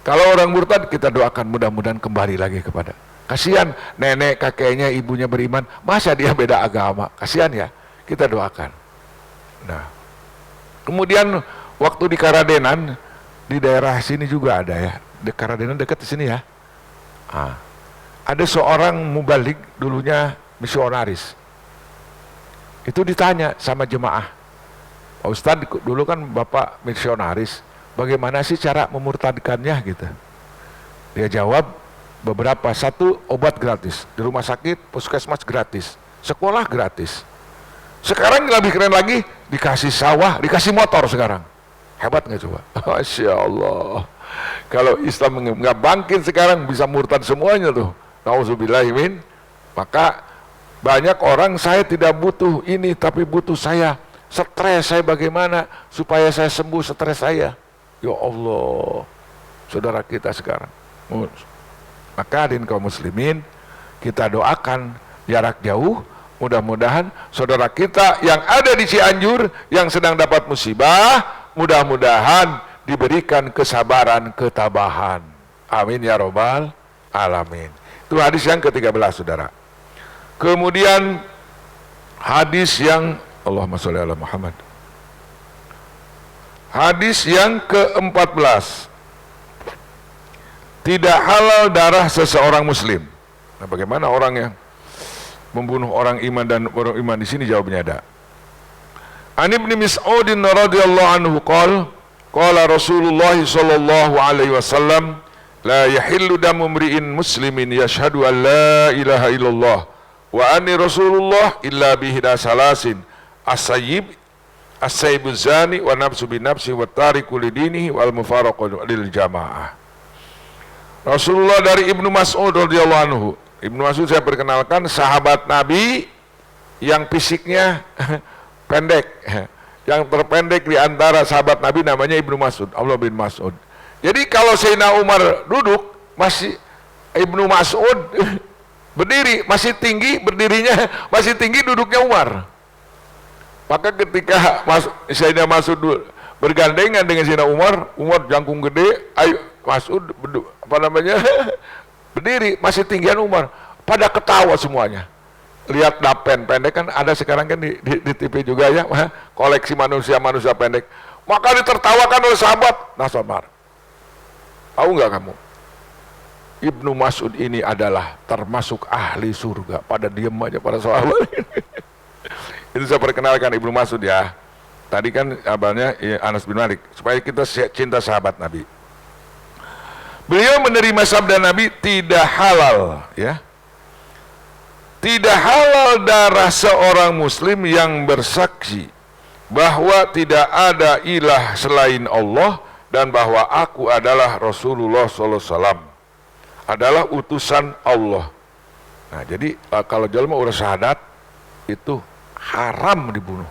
Kalau orang murtad, kita doakan mudah-mudahan kembali lagi kepada. Kasihan nenek, kakeknya, ibunya beriman, masa dia beda agama? Kasihan ya. Kita doakan. Nah, kemudian waktu di Karadenan, di daerah sini juga ada ya. Di Karadenan dekat di sini ya. Ada seorang mubalik dulunya misionaris. Itu ditanya sama jemaah, Pak Ustadz dulu kan Bapak misionaris, bagaimana sih cara memurtadkannya gitu. Dia jawab beberapa, 1 obat gratis, di rumah sakit, puskesmas gratis, sekolah gratis. Sekarang lebih keren lagi, dikasih sawah, dikasih motor sekarang. Hebat nggak coba? Masya Allah. Kalau Islam nggak bangkit sekarang, bisa murtad semuanya tuh. Nauzubillahi min. Maka banyak orang, saya tidak butuh ini, tapi butuh saya. Stres saya bagaimana supaya saya sembuh stres saya. Ya Allah, saudara kita sekarang. Maka hadirin kaum muslimin, kita doakan jarak jauh. Mudah-mudahan saudara kita yang ada di Cianjur, yang sedang dapat musibah, mudah-mudahan diberikan kesabaran, ketabahan. Amin ya robbal alamin. Itu hadis yang ke-13 saudara. Kemudian hadis yang Allahumma sholli ala Muhammad. Hadis yang ke-14. Tidak halal darah seseorang muslim. Nah, bagaimana orang yang membunuh orang iman dan orang iman di sini? Jawabnya ada. An Ibnu Mas'udin radhiyallahu anhu qala Rasulullah sallallahu alaihi wasallam La yahillu damu mri'in muslimin yashhadu an la ilaha illallah wa anni rasulullah illa bihda salasin as-sayyibu zani wa nafsu bin nafsi wa tariku lidinihi wal mufaraqu lil jamaah. Rasulullah dari Ibnu Mas'ud radhiyallahu anhu. Ibnu Mas'ud saya perkenalkan sahabat Nabi yang fisiknya pendek. Yang terpendek di antara sahabat Nabi namanya Ibnu Mas'ud, Abdullah bin Mas'ud. Jadi kalau Sayyidina Umar duduk, masih Ibnu Mas'ud berdiri, masih tinggi, berdirinya masih tinggi, duduknya Umar. Maka ketika Sayyidina Mas'ud bergandengan dengan Sayyidina Umar, Umar jangkung gede, ayo Mas'ud berdiri, masih tinggian Umar. Pada ketawa semuanya. Lihat dapen pendek kan ada sekarang kan di TV juga ya, koleksi manusia pendek. Maka ditertawakan oleh sahabat Nasomar. Tahu nggak kamu? Ibnu Mas'ud ini adalah termasuk ahli surga. Pada diem aja para sahabat. Itu saya perkenalkan Ibnu Mas'ud ya. Tadi kan abangnya Anas bin Malik. Supaya kita cinta sahabat Nabi. Beliau menerima sabda Nabi, tidak halal ya. Tidak halal darah seorang muslim yang bersaksi bahwa tidak ada ilah selain Allah dan bahwa aku adalah Rasulullah SAW, adalah utusan Allah. Nah jadi kalau jalma udah syahadat itu haram dibunuh.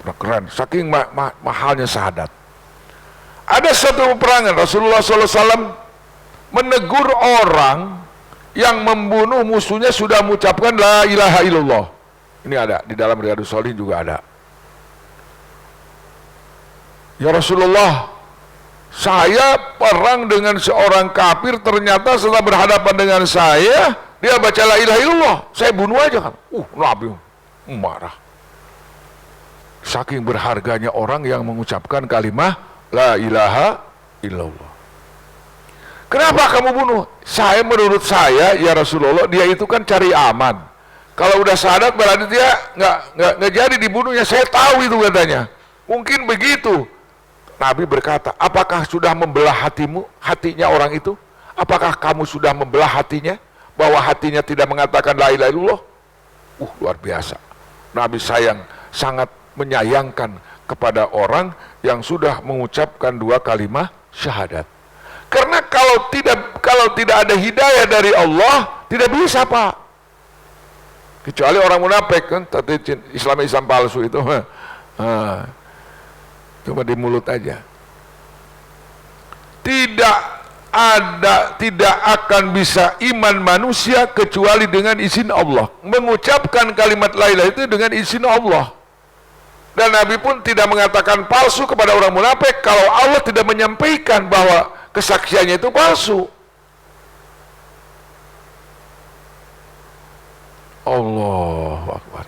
Keren, saking mahalnya syahadat. Ada satu peperangan Rasulullah SAW menegur orang yang membunuh musuhnya sudah mengucapkan la ilaha illallah. Ini ada di dalam Riyadhus Shalihin juga ada. Ya Rasulullah, saya perang dengan seorang kafir, ternyata setelah berhadapan dengan saya dia baca la ilaha illallah, saya bunuh aja kan. Nabi marah. Saking berharganya orang yang mengucapkan kalimat la ilaha illallah. Kenapa kamu bunuh? Saya menurut saya ya Rasulullah, dia itu kan cari aman. Kalau udah syahadat berarti dia nggak jadi dibunuhnya. Saya tahu itu katanya. Mungkin begitu. Nabi berkata, apakah sudah membelah hatimu, hatinya orang itu? Apakah kamu sudah membelah hatinya, bahwa hatinya tidak mengatakan la ilaha illallah? Luar biasa. Nabi sangat menyayangkan kepada orang yang sudah mengucapkan dua kalimat syahadat. Karena kalau tidak ada hidayah dari Allah, tidak bisa Pak. Kecuali orang munafik kan, tapi Islam palsu itu cuma di mulut aja. Tidak akan bisa iman manusia kecuali dengan izin Allah. Mengucapkan kalimat la ilaha itu dengan izin Allah. Dan Nabi pun tidak mengatakan palsu kepada orang munafik kalau Allah tidak menyampaikan bahwa kesaksiannya itu palsu. Allahu Akbar.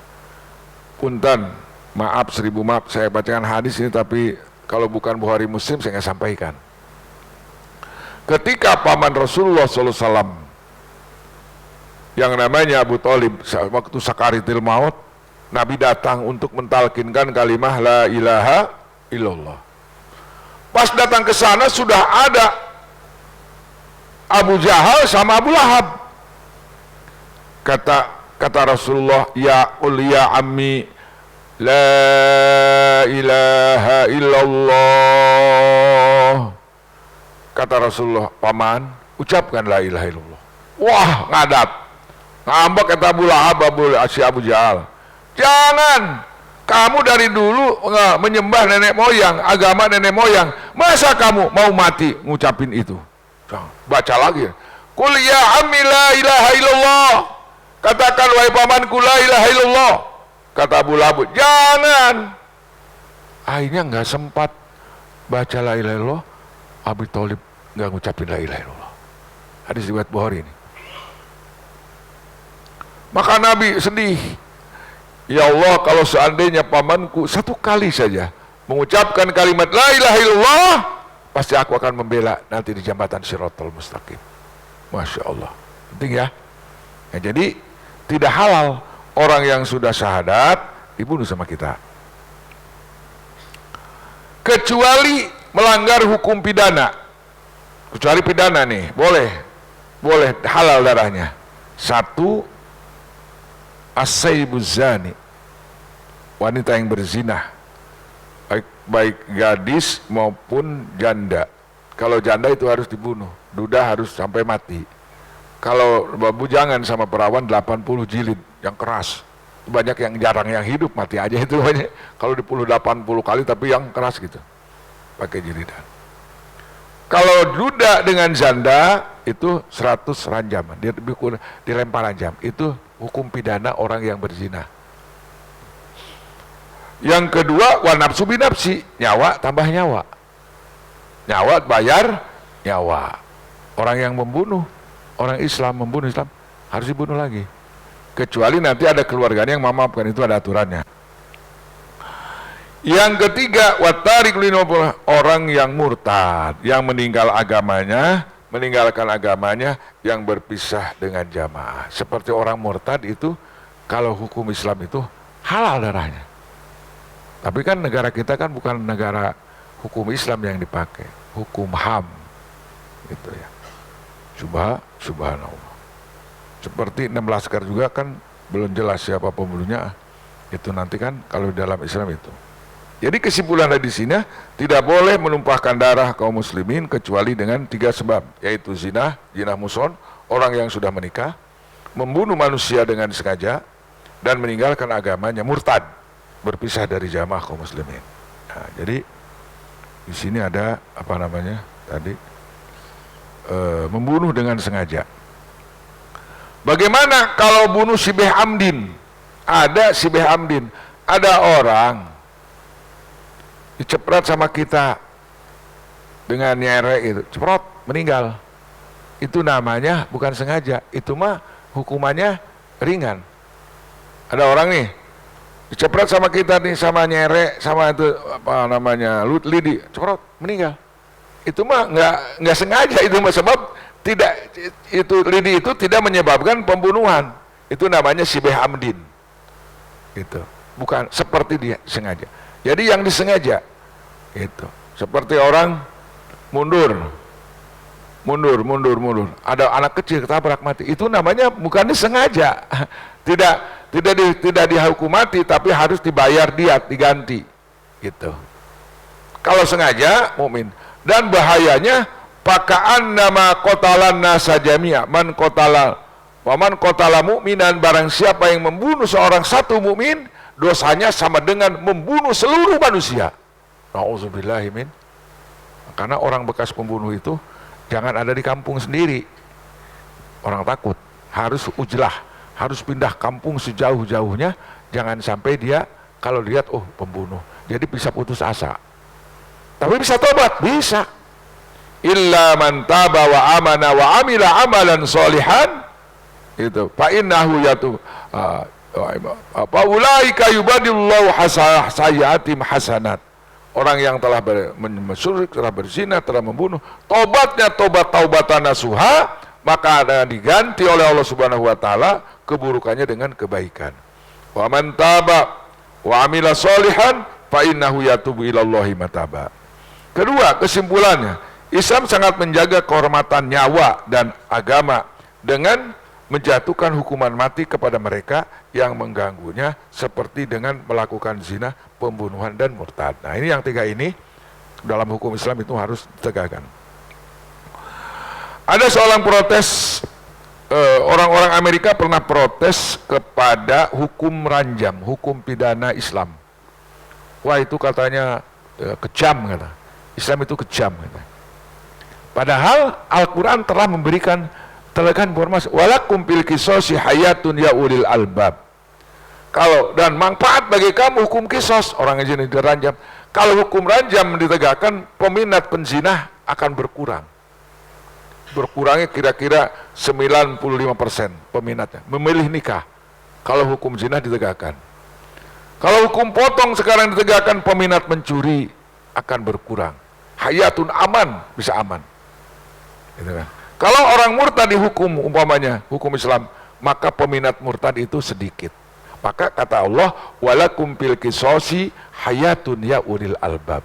Punten, maaf 1000 maaf saya bacakan hadis ini, tapi kalau bukan Bukhari Muslim saya nggak sampaikan. Ketika paman Rasulullah SAW yang namanya Abu Thalib waktu sakaratul maut, Nabi datang untuk mentalkinkan kalimat la ilaha illallah. Pas datang ke sana sudah ada Abu Jahal sama Abu Lahab. Kata Rasulullah, ya ulia ammi la ilaha illallah. Kata Rasulullah, paman, ucapkan la ilaha illallah. Wah, ngadat. Ngambek kata Abu Lahab, Abu Jahal. Jangan, kamu dari dulu menyembah nenek moyang, agama nenek moyang. Masa kamu mau mati ngucapin itu? Baca lagi. Qul ya ammi la ilaha illallah. Katakan wahai pamanku la ilaha illallah. Kata Abu Lahab, jangan. Akhirnya nggak sempat baca la ilaha illallah. Abu Thalib nggak ngucapin la ilaha illallah. Hadis riwayat Bukhari ini. Maka Nabi sedih. Ya Allah, kalau seandainya pamanku satu kali saja mengucapkan kalimat la ilaha illallah, pasti aku akan membela nanti di jembatan Shiratal Mustaqim. Masya Allah. Penting ya. Jadi tidak halal orang yang sudah syahadat dibunuh sama kita. Kecuali melanggar hukum pidana, kecuali pidana nih, boleh halal darahnya. Satu, as-sayyibuz zani, wanita yang berzina, baik gadis maupun janda. Kalau janda itu harus dibunuh, duda harus sampai mati. Kalau bujangan sama perawan 80 jilid yang keras. Banyak yang jarang yang hidup, mati aja itu banyak. Kalau dipuluh 80 kali tapi yang keras gitu, pakai jilidan. Kalau duda dengan janda itu 100 ranjaman, dia dilempar ranjam. Itu hukum pidana orang yang berzina. Yang kedua, wa nafsu binafsi, nyawa tambah nyawa. Nyawa bayar nyawa. Orang yang membunuh orang Islam, membunuh Islam, harus dibunuh lagi. Kecuali nanti ada keluarganya yang memaafkan, itu ada aturannya. Yang ketiga, watarik linopul, orang yang murtad, yang meninggalkan agamanya, yang berpisah dengan jamaah. Seperti orang murtad itu, kalau hukum Islam itu halal darahnya. Tapi kan negara kita kan bukan negara hukum Islam yang dipakai, hukum HAM, gitu ya. Subhanallah. Seperti 16 Laskar juga kan belum jelas siapa pembunuhnya. Itu nanti kan kalau dalam Islam itu. Jadi kesimpulan dari sini, tidak boleh menumpahkan darah kaum muslimin kecuali dengan 3 sebab, yaitu zina muson, orang yang sudah menikah, membunuh manusia dengan sengaja, dan meninggalkan agamanya, murtad, berpisah dari jamaah kaum muslimin. Nah, jadi di sini ada apa namanya tadi, membunuh dengan sengaja. Bagaimana kalau bunuh sibeh amdin? Ada sibeh amdin, ada orang diceprat sama kita dengan nyerek itu, ceprot, meninggal. Itu namanya bukan sengaja, itu mah hukumannya ringan. Ada orang nih diceprat sama kita nih, sama nyerek, sama itu apa namanya, lidi, ceprot, meninggal. Itu mah nggak sengaja, itu mah sebab tidak, itu lidi itu tidak menyebabkan pembunuhan. Itu namanya sibeh amdin. Gitu. Bukan seperti dia sengaja. Jadi yang disengaja itu seperti orang mundur. Ada anak kecil ketabrak mati. Itu namanya bukan disengaja. Tidak dihukum mati, tapi harus dibayar diat, diganti. Gitu. Kalau sengaja mukmin. Dan bahayanya pakaan nama kotalan nasa jamia, man kotala waman kotala mukminan, barang siapa yang membunuh seorang satu mukmin, dosanya sama dengan membunuh seluruh manusia. Nauzubillahimin. Karena orang bekas pembunuh itu jangan ada di kampung sendiri. Orang takut, harus ujlah, harus pindah kampung sejauh-jauhnya. Jangan sampai dia kalau lihat oh pembunuh, jadi bisa putus asa. Tapi bisa tobat, bisa. Illa man taba wa amana wa amila amalan sholihan, itu fa innahu yatub apa ulaika yubadillahu hasayatim hasanat. Orang yang telah mensyurik, telah berzina, telah membunuh, tobatnya taubatan nasuha, maka ada diganti oleh Allah Subhanahu wa taala keburukannya dengan kebaikan. Wa man taba wa amila sholihan fa innahu yatubu ilallahi mataba. Kedua, kesimpulannya, Islam sangat menjaga kehormatan nyawa dan agama dengan menjatuhkan hukuman mati kepada mereka yang mengganggunya, seperti dengan melakukan zina, pembunuhan, dan murtad. Nah, ini yang 3 ini dalam hukum Islam itu harus ditegakkan. Ada seorang protes, orang-orang Amerika pernah protes kepada hukum ranjam, hukum pidana Islam. Wah, itu katanya kejam, kata. Islam itu kejam, kata. Padahal Al-Quran telah memberikan informasi, walakum fil qisasi hayatun ya ulil albab. Kalau dan manfaat bagi kamu hukum kisos, orang yang diranjam. Kalau hukum ranjam ditegakkan, peminat penzina akan berkurang. Berkurangnya kira-kira 95% peminatnya memilih nikah kalau hukum zina ditegakkan. Kalau hukum potong sekarang ditegakkan, peminat mencuri akan berkurang. Hayatun aman, bisa aman. Gitu kan. Kalau orang murtad dihukum, umpamanya hukum Islam, maka peminat murtad itu sedikit. Maka kata Allah, walakum fil qisasi hayatun ya ulil albab.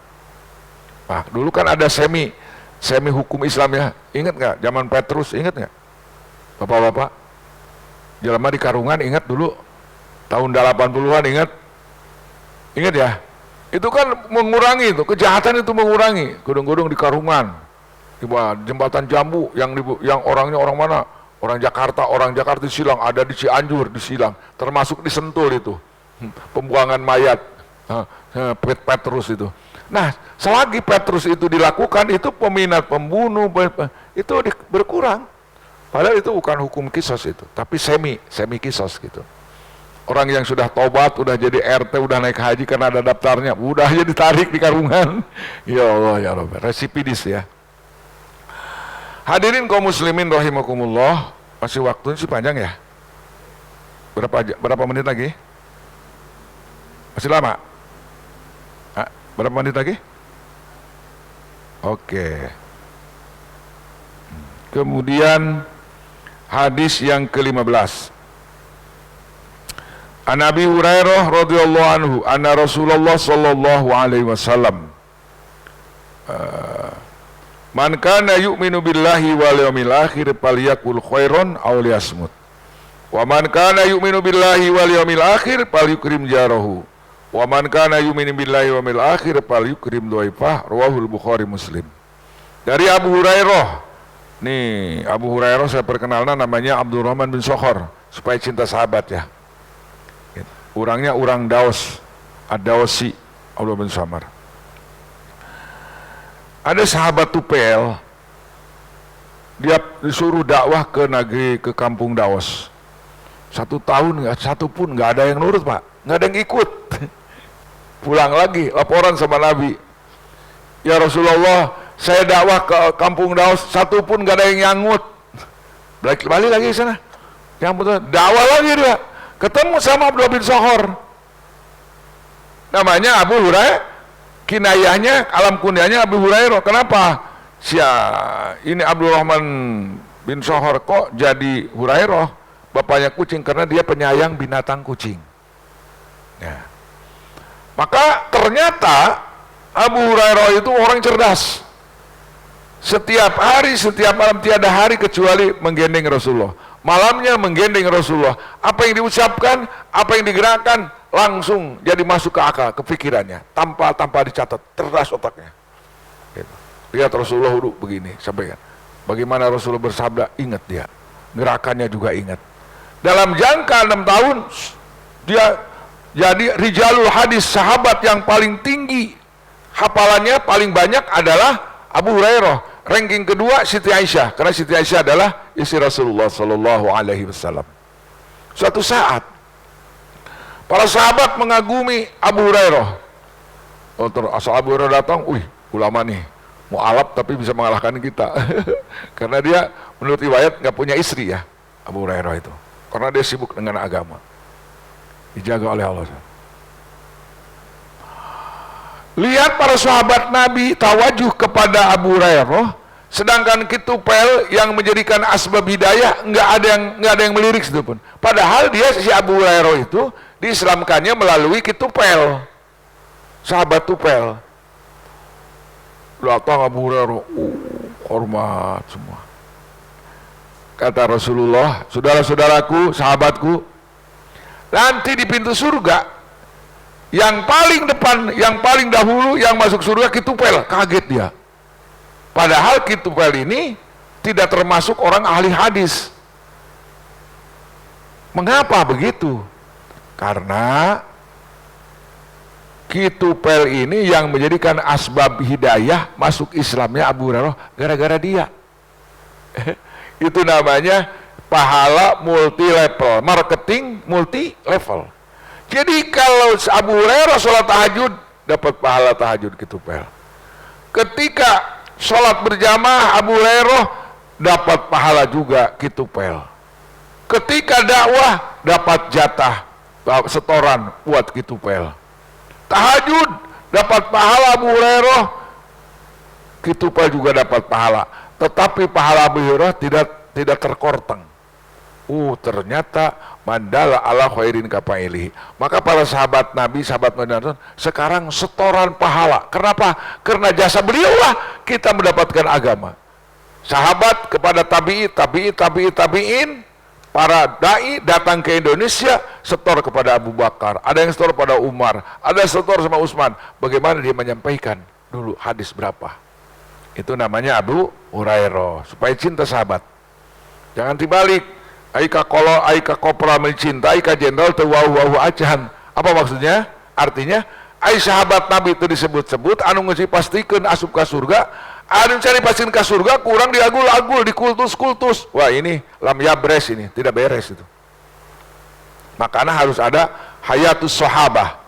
Nah, dulu kan ada semi hukum Islam ya, ingat nggak? Zaman Petrus, ingat nggak? Bapak-bapak, jelema di Karungan, ingat dulu? Tahun 80-an, ingat? Ingat ya? Itu kan mengurangi, itu kejahatan itu mengurangi. Gedung-gedung di Karungan, di jembatan Jambu, yang orangnya orang mana? Orang Jakarta disilang, ada di Cianjur disilang, termasuk di Sentul itu, pembuangan mayat, Petrus itu. Nah, selagi Petrus itu dilakukan, itu peminat pembunuh itu berkurang. Padahal itu bukan hukum kisos itu, tapi semi kisos gitu. Orang yang sudah tobat, udah jadi RT, udah naik haji karena ada daftarnya, udah aja ditarik di Karungan. Ya Allah ya Rabbi, resipidis ya. Hadirin kaum muslimin rahimakumullah, masih waktunya sih panjang ya. Berapa menit lagi? Masih lama? Berapa menit lagi? Oke. Kemudian hadis yang ke-15. An Abi Hurairah radhiyallahu anhu anna Rasulullah sallallahu alaihi wasallam man kana yu'minu billahi wal yawmil akhir falyakul khairan aw liyasmut wa man kana yu'minu billahi wal yawmil akhir falyukrim jarahu wa man kana yu'minu billahi wal yawmil akhir falyukrim dhaifah, rawahul Bukhari Muslim. Dari Abu Hurairah. Nih, Abu Hurairah saya perkenalkan namanya Abdurrahman bin Sokhor, supaya cinta sahabat ya. Orangnya orang Daos, Ad-Dawsi, Abdullah bin Samar. Ada sahabat Tupel, dia disuruh dakwah ke kampung Daos. 1 tahun satu pun nggak ada yang nurut, Pak, nggak ada yang ikut. Pulang lagi laporan sama Nabi, ya Rasulullah, saya dakwah ke kampung Daos, 1 pun nggak ada yang nyangut. Balik lagi ke sana, yang betul dakwah lagi dia, ketemu sama Abdullah bin Sokhor, namanya Abu Hurairah. Kinayahnya, alam kunyahnya Abu Hurairah. Kenapa? Ini Abdurrahman bin Sokhor kok jadi Hurairah? Bapaknya kucing, karena dia penyayang binatang kucing. Ya. Maka ternyata Abu Hurairah itu orang cerdas. Setiap hari, setiap malam, tiada hari kecuali menggendeng Rasulullah. Malamnya menggendeng Rasulullah. Apa yang diucapkan, apa yang digerakkan, langsung jadi masuk ke akal, ke pikirannya, tanpa dicatat, cerdas otaknya. Gitu. Lihat Rasulullah duduk begini, sampaikan. Bagaimana Rasulullah bersabda, ingat dia. Gerakannya juga ingat. Dalam jangka 6 tahun, dia jadi rijalul hadis, sahabat yang paling tinggi. Hafalannya paling banyak adalah Abu Hurairah. Ranking kedua Siti Aisyah, karena Siti Aisyah adalah istri Rasulullah Sallallahu Alaihi Wasallam. Suatu saat para sahabat mengagumi Abu Hurairah. Asal Abu Hurairah datang, ulama nih, mau alap tapi bisa mengalahkan kita. Karena dia menurut riwayat nggak punya istri ya, Abu Hurairah itu. Karena dia sibuk dengan agama, dijaga oleh Allah. Lihat para sahabat Nabi tawajuh kepada Abu Hurairah, sedangkan Kitupel yang menjadikan asbab hidayah nggak ada yang melirik situ pun. Padahal dia, si Abu Hurairah itu diislamkannya melalui Kitupel, sahabat Tupel. Datang Abu Hurairah, hormat semua. Kata Rasulullah, saudara-saudaraku, sahabatku, nanti di pintu surga yang paling depan, yang paling dahulu yang masuk surga Kitupel. Kaget dia. Padahal Kitupel ini tidak termasuk orang ahli hadis. Mengapa begitu? Karena Kitupel ini yang menjadikan asbab hidayah masuk Islamnya Abu Hurairah gara-gara dia. Itu namanya pahala multi level, marketing multi level. Jadi kalau Abu Hurairah sholat tahajud, dapat pahala tahajud Kitupel. Ketika sholat berjamaah Abu Hurairah, dapat pahala juga Kitupel. Ketika dakwah, dapat jatah setoran buat Kitupel. Tahajud, dapat pahala Abu Hurairah, Kitupel juga dapat pahala. Tetapi pahala Abu Hurairah tidak terkorteng. Ternyata mandala ala khairin kapaili. Maka para sahabat Nabi, sahabat Nabi sekarang setoran pahala. Kenapa? Karena jasa beliaulah kita mendapatkan agama. Sahabat kepada tabi'in, para dai datang ke Indonesia, setor kepada Abu Bakar, ada yang setor pada Umar, ada yang setor sama Utsman. Bagaimana dia menyampaikan dulu hadis berapa? Itu namanya Abu Hurairah, supaya cinta sahabat. Jangan dibalik. Aika kolo, aika kopra mencintai, aika jenderal terwahu-wahu acan. Apa maksudnya? Artinya, ai sahabat Nabi itu disebut-sebut, anu ngisi pastikan asup ke surga, anu cari pastiin ke surga, kurang diagul-agul, dikultus-kultus. Wah ini, lam yabres ini, tidak beres itu. Makanya harus ada hayatus sahabah,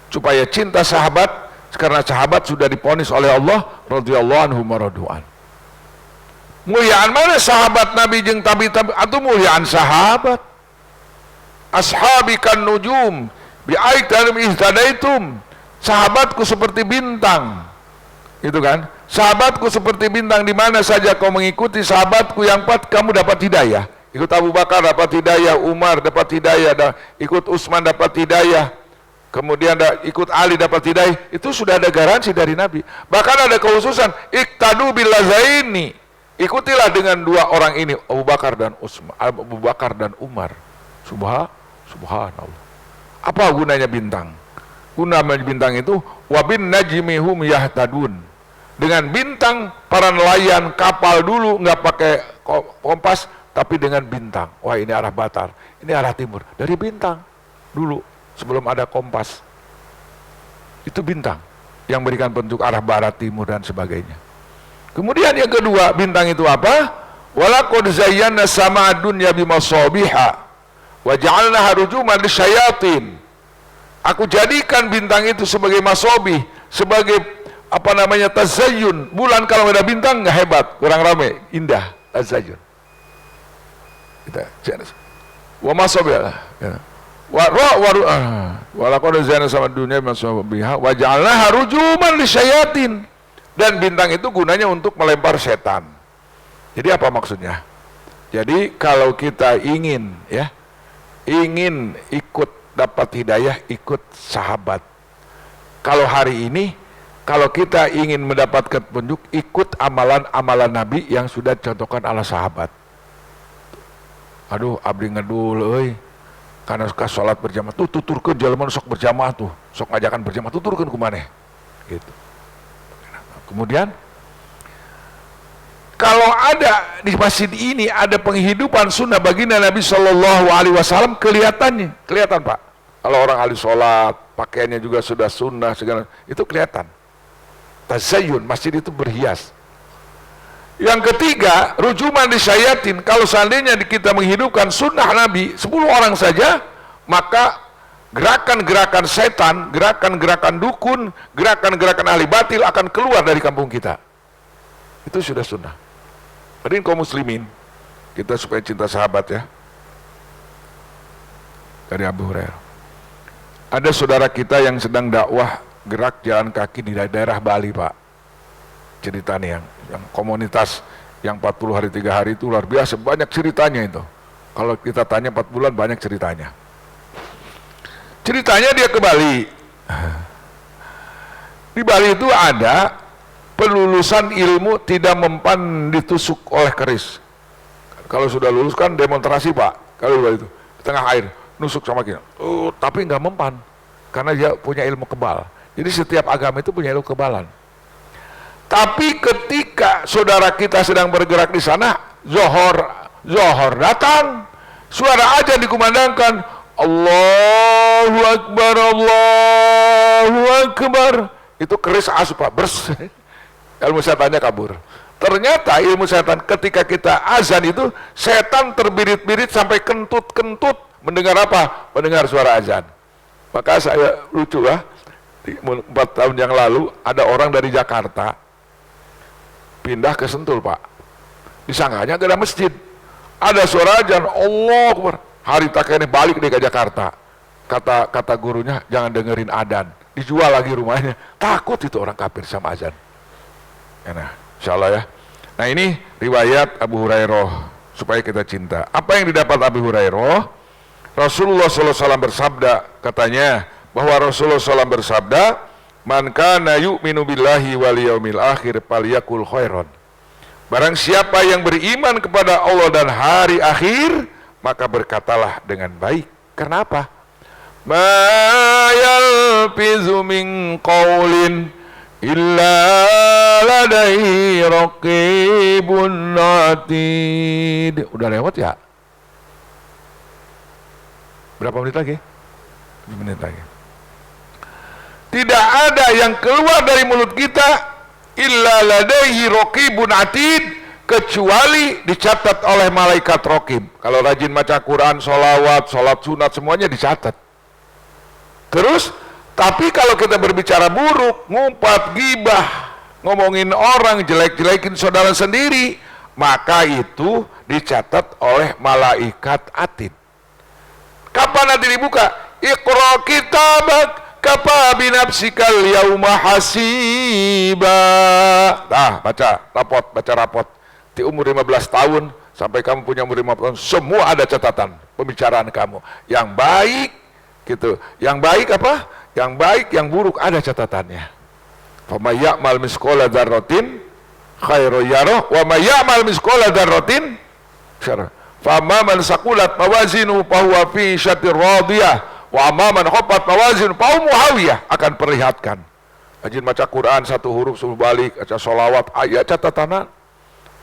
supaya cinta sahabat, karena sahabat sudah diponis oleh Allah, radhiyallahu anhum wa radu'an. Muliaan mana sahabat Nabi jeung tabi-tabi atau muliaan sahabat? Ashabi kan nujum bi'aitanum ihtadaitum. Sahabatku seperti bintang. Itu kan? Sahabatku seperti bintang, di mana saja kau mengikuti sahabatku yang empat, kamu dapat hidayah. Ikut Abu Bakar dapat hidayah, Umar dapat hidayah, ikut Utsman dapat hidayah. Kemudian ikut Ali dapat hidayah. Itu sudah ada garansi dari Nabi. Bahkan ada kekhususan, iktadu bil lazaini. Ikutilah dengan dua orang ini, Abu Bakar dan Utsman, Abu Bakar dan Umar. Subhanallah. Apa gunanya bintang? Gunanya bintang itu wabin najmihum yahtadun. Dengan bintang para nelayan kapal dulu nggak pakai kompas, tapi dengan bintang. Wah ini arah batar, ini arah timur. Dari bintang dulu sebelum ada kompas. Itu bintang yang berikan petunjuk arah barat, timur dan sebagainya. Kemudian yang kedua, bintang itu apa? Walaqad zayyana sama dunya bimasabiha wa ja'alnaha rujuman lisyayatin. Aku jadikan bintang itu sebagai masabih, sebagai apa namanya, tazayyun. Bulan kalau ada bintang nggak hebat, kurang rame, indah, tazayyun. Kita wa masabih. Walaqad zayyana sama dunya bimasabiha wa ja'alnaha rujuman lisyayatin. Dan bintang itu gunanya untuk melempar setan. Jadi apa maksudnya? Jadi kalau kita ingin ikut dapat hidayah, ikut sahabat. Kalau hari ini, kalau kita ingin mendapatkan petunjuk, ikut amalan-amalan Nabi yang sudah dicontohkan oleh sahabat. Aduh, abdi ngedul, euy. Karena suka sholat berjamaah, tuturkeun jelema sok berjamaah tuh, sok ngajakan berjamaah, tuturkeun kumaneh. Gitu. Kemudian kalau ada di masjid ini ada penghidupan sunnah baginda Nabi Shallallahu Alaihi Wasallam, kelihatan Pak. Kalau orang ahli sholat, pakaiannya juga sudah sunnah segala, itu kelihatan. Tazayyun, masjid itu berhias. Yang ketiga, rujuman disyayatin. Kalau seandainya kita menghidupkan sunnah Nabi 10 orang saja, maka gerakan-gerakan setan, gerakan-gerakan dukun, gerakan-gerakan ahli batil akan keluar dari kampung kita. Itu sudah sunnah. Jadi kaum muslimin, kita supaya cinta sahabat ya. Dari Abu Hurairah. Ada saudara kita yang sedang dakwah gerak jalan kaki di daerah Bali, Pak. Ceritanya yang komunitas yang 40 hari 3 hari itu luar biasa, banyak ceritanya itu. Kalau kita tanya 4 bulan banyak ceritanya. Ceritanya dia ke Bali. Di Bali itu ada pelulusan ilmu tidak mempan ditusuk oleh keris. Kalau sudah lulus kan demonstrasi Pak. Kalau di Bali itu di tengah air nusuk sama kita. Tapi nggak mempan karena dia punya ilmu kebal. Jadi setiap agama itu punya ilmu kebalan. Tapi ketika saudara kita sedang bergerak di sana, Zohor datang, suara ajan dikumandangkan. Allahu Akbar, Allahu Akbar. Itu keris asup Pak, bers. Ilmu setannya kabur. Ternyata ilmu setan ketika kita azan itu, setan terbirit-birit sampai kentut-kentut. Mendengar apa? Mendengar suara azan. Maka saya lucu 4 tahun yang lalu ada orang dari Jakarta pindah ke Sentul Pak. Disangkanya ada masjid. Ada suara azan, Allahu Akbar. Hari takene balik deh ke Jakarta. Kata gurunya, jangan dengerin adzan. Dijual lagi rumahnya. Takut itu orang kafir sama azan. Nah, insyaallah ya. Nah ini riwayat Abu Hurairah supaya kita cinta. Apa yang didapat Abu Hurairah? Rasulullah SAW bersabda, katanya bahwa Rasulullah SAW bersabda, man kana yu'minu billahi wal yaumil akhir falyakul khairan. Barang siapa yang beriman kepada Allah dan hari akhir, maka berkatalah dengan baik. Kenapa? Ma yalfizu min qaulin illa ladaihi raqibun atid. Udah lewat ya? Berapa menit lagi? 7 menit lagi. Tidak ada yang keluar dari mulut kita illa ladaihi raqibun atid, kecuali dicatat oleh malaikat raqib. Kalau rajin baca Quran, sholawat, sholat sunat, semuanya dicatat. Terus, tapi kalau kita berbicara buruk, ngumpat, gibah, ngomongin orang, jelek-jelekin saudara sendiri, maka itu dicatat oleh malaikat atid. Kapan nanti dibuka? Iqra kitabak kafa binafsikal yauma hasiba. Nah, baca rapot. Di umur 15 tahun sampai kamu punya umur 50 tahun, semua ada catatan pembicaraan kamu. Yang baik gitu. Yang baik apa? Yang baik, yang buruk ada catatannya. Fa may ya'mal misqala dzarratin khairan yarah wa may ya'mal misqala dzarratin syarran. Fa amma man saqulat mawazinu fa huwa fi syatir radiyah wa amma man khaffat mawazinu fa huwa muhawiyah. Akan perlihatkan. Rajin baca Quran satu huruf suruh balik, baca sholawat, ayat catatanan.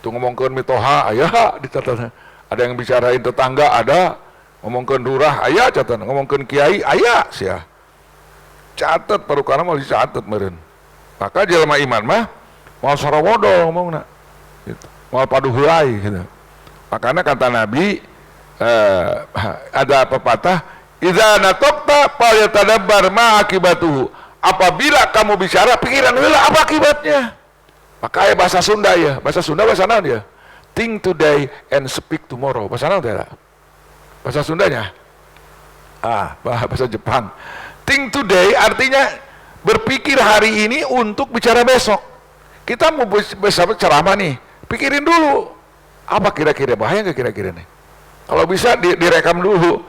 Tuh ngomongkeun mitoha, ayat di catatan. Ada yang bicarain tetangga, ada. Ngomongkeun lurah, ayat catatan. Ngomongkeun kiai, ayat sia. Catat perukara mau dicatat meureun. Maka jelema iman mah moal sarawodo ngomongna. Gitu. Moal padu heulai gitu. Makanya kata Nabi ada pepatah, idza nataqta falyatadabbar ma akibatuhu. Apabila kamu bicara, pikiran heula apa akibatnya. Makanya bahasa Sunda ya, bahasa Sunda bahasa naon ya? Think today and speak tomorrow. Bahasa naon teh? Bahasa Sundanya? Bahasa Jepang. Think today artinya berpikir hari ini untuk bicara besok. Kita mau besok ceramah nih, pikirin dulu. Apa kira-kira bahaya nggak kira-kira nih? Kalau bisa direkam dulu.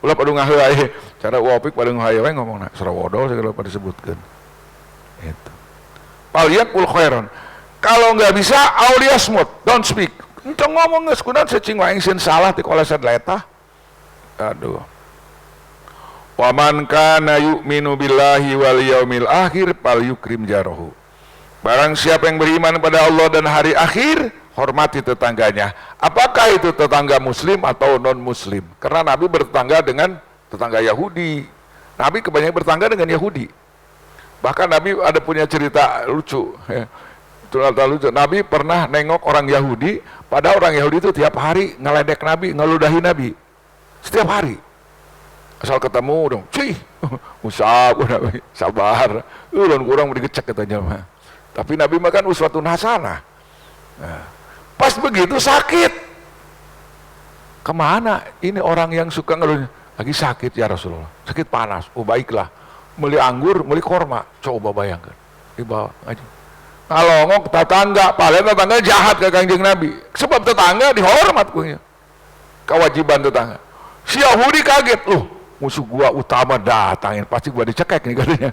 Ulah pada ngaheulai. Cara uapik pada ngaheulai ngomongna sarawodo segala pada disebutkeun. Itu. Falyakul khairan. Kalau nggak bisa, aulias mut, don't speak. Entah ngomong nggak sekunan cecing waingsin salah di kolesan letah. Aduh. Waman kana yu'minu billahi wal yaumil akhir fal yukrim jarahu. Barang siapa yang beriman pada Allah dan hari akhir, hormati tetangganya. Apakah itu tetangga muslim atau non muslim? Karena Nabi bertetangga dengan tetangga Yahudi. Nabi kebanyakan bertetangga dengan Yahudi. Bahkan Nabi ada punya cerita lucu. Nabi pernah nengok orang Yahudi, pada orang Yahudi itu tiap hari ngeledek Nabi, ngeludahi Nabi. Setiap hari. Asal ketemu dong, cih, usap, sabar. Ulun kurang mau digecek katanya mah. Tapi Nabi makan uswatun hasanah. Nah, pas begitu sakit. Kemana? Ini orang yang suka ngeluh, lagi sakit ya Rasulullah. Sakit panas. Oh baiklah. Beli anggur, beli korma. Coba bayangkan. Dibawa aja. Kalau ngomong tetangga, paling tetangga jahat ke Kanjeng Nabi. Sebab tetangga dihormat punya. Kewajiban tetangga. Si Yahudi kaget, loh musuh gua utama datangin, pasti gua dicekek nih katanya.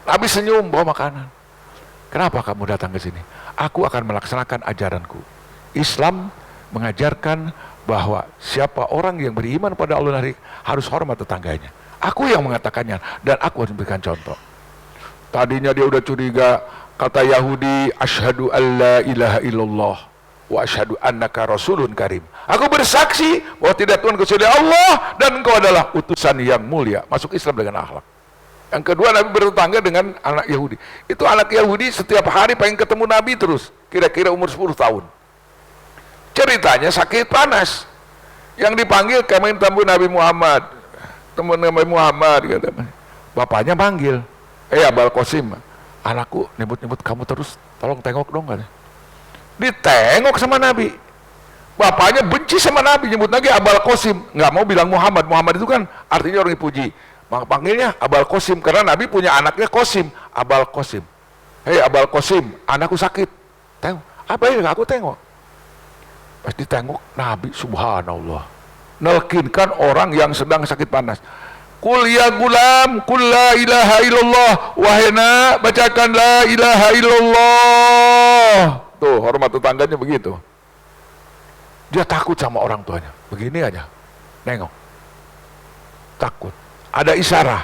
Nabi senyum bawa makanan. Kenapa kamu datang ke sini? Aku akan melaksanakan ajaranku. Islam mengajarkan bahwa siapa orang yang beriman pada Allah harus hormat tetangganya. Aku yang mengatakannya dan aku harus memberikan contoh. Tadinya dia udah curiga. Kata Yahudi, asyhadu alla ilaha illallah wa asyhadu annaka rasulun karim. Aku bersaksi bahwa tidak Tuhan kecuali Allah dan engkau adalah utusan yang mulia. Masuk Islam dengan akhlak. Yang kedua, Nabi bertetangga dengan anak Yahudi. Itu anak Yahudi setiap hari pengen ketemu Nabi terus. Kira-kira umur 10 tahun. Ceritanya sakit panas. Yang dipanggil kami tamu Nabi Muhammad. Teman Nabi Muhammad katanya. Bapaknya panggil. Abul Qasim. Anakku nyebut-nyebut kamu terus, tolong tengok dong kan. Ditengok sama Nabi. Bapaknya benci sama Nabi, nyebut lagi Abul Qasim, nggak mau bilang Muhammad. Muhammad itu kan artinya orang dipuji. Maka panggilnya Abul Qasim karena Nabi punya anaknya Qasim, Abul Qasim. Abul Qasim, anakku sakit. Tengok. Apa ini? Aku tengok. Pas ditengok Nabi, subhanallah, nelkinkan orang yang sedang sakit panas. Kul ya gulam, kul la ilaha illallah. Wahai nak, bacakan la ilaha illallah. Tuh, hormat tetangganya begitu. Dia takut sama orang tuanya. Begini aja, nengok. Takut. Ada isyarah.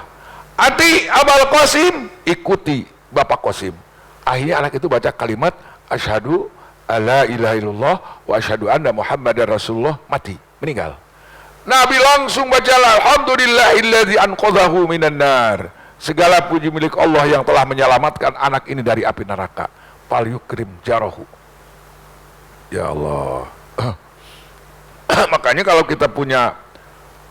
Ati Abul Qasim, ikuti Bapak Qasim. Akhirnya anak itu baca kalimat asyhadu alla ilaha illallah wa asyhadu anna Muhammadar Rasulullah, mati, meninggal. Nabi langsung baca alhamdulillahilladzi anqadhahu minan nar. Segala puji milik Allah yang telah menyelamatkan anak ini dari api neraka. Fal yukrim jarahu. Ya Allah. Makanya kalau kita punya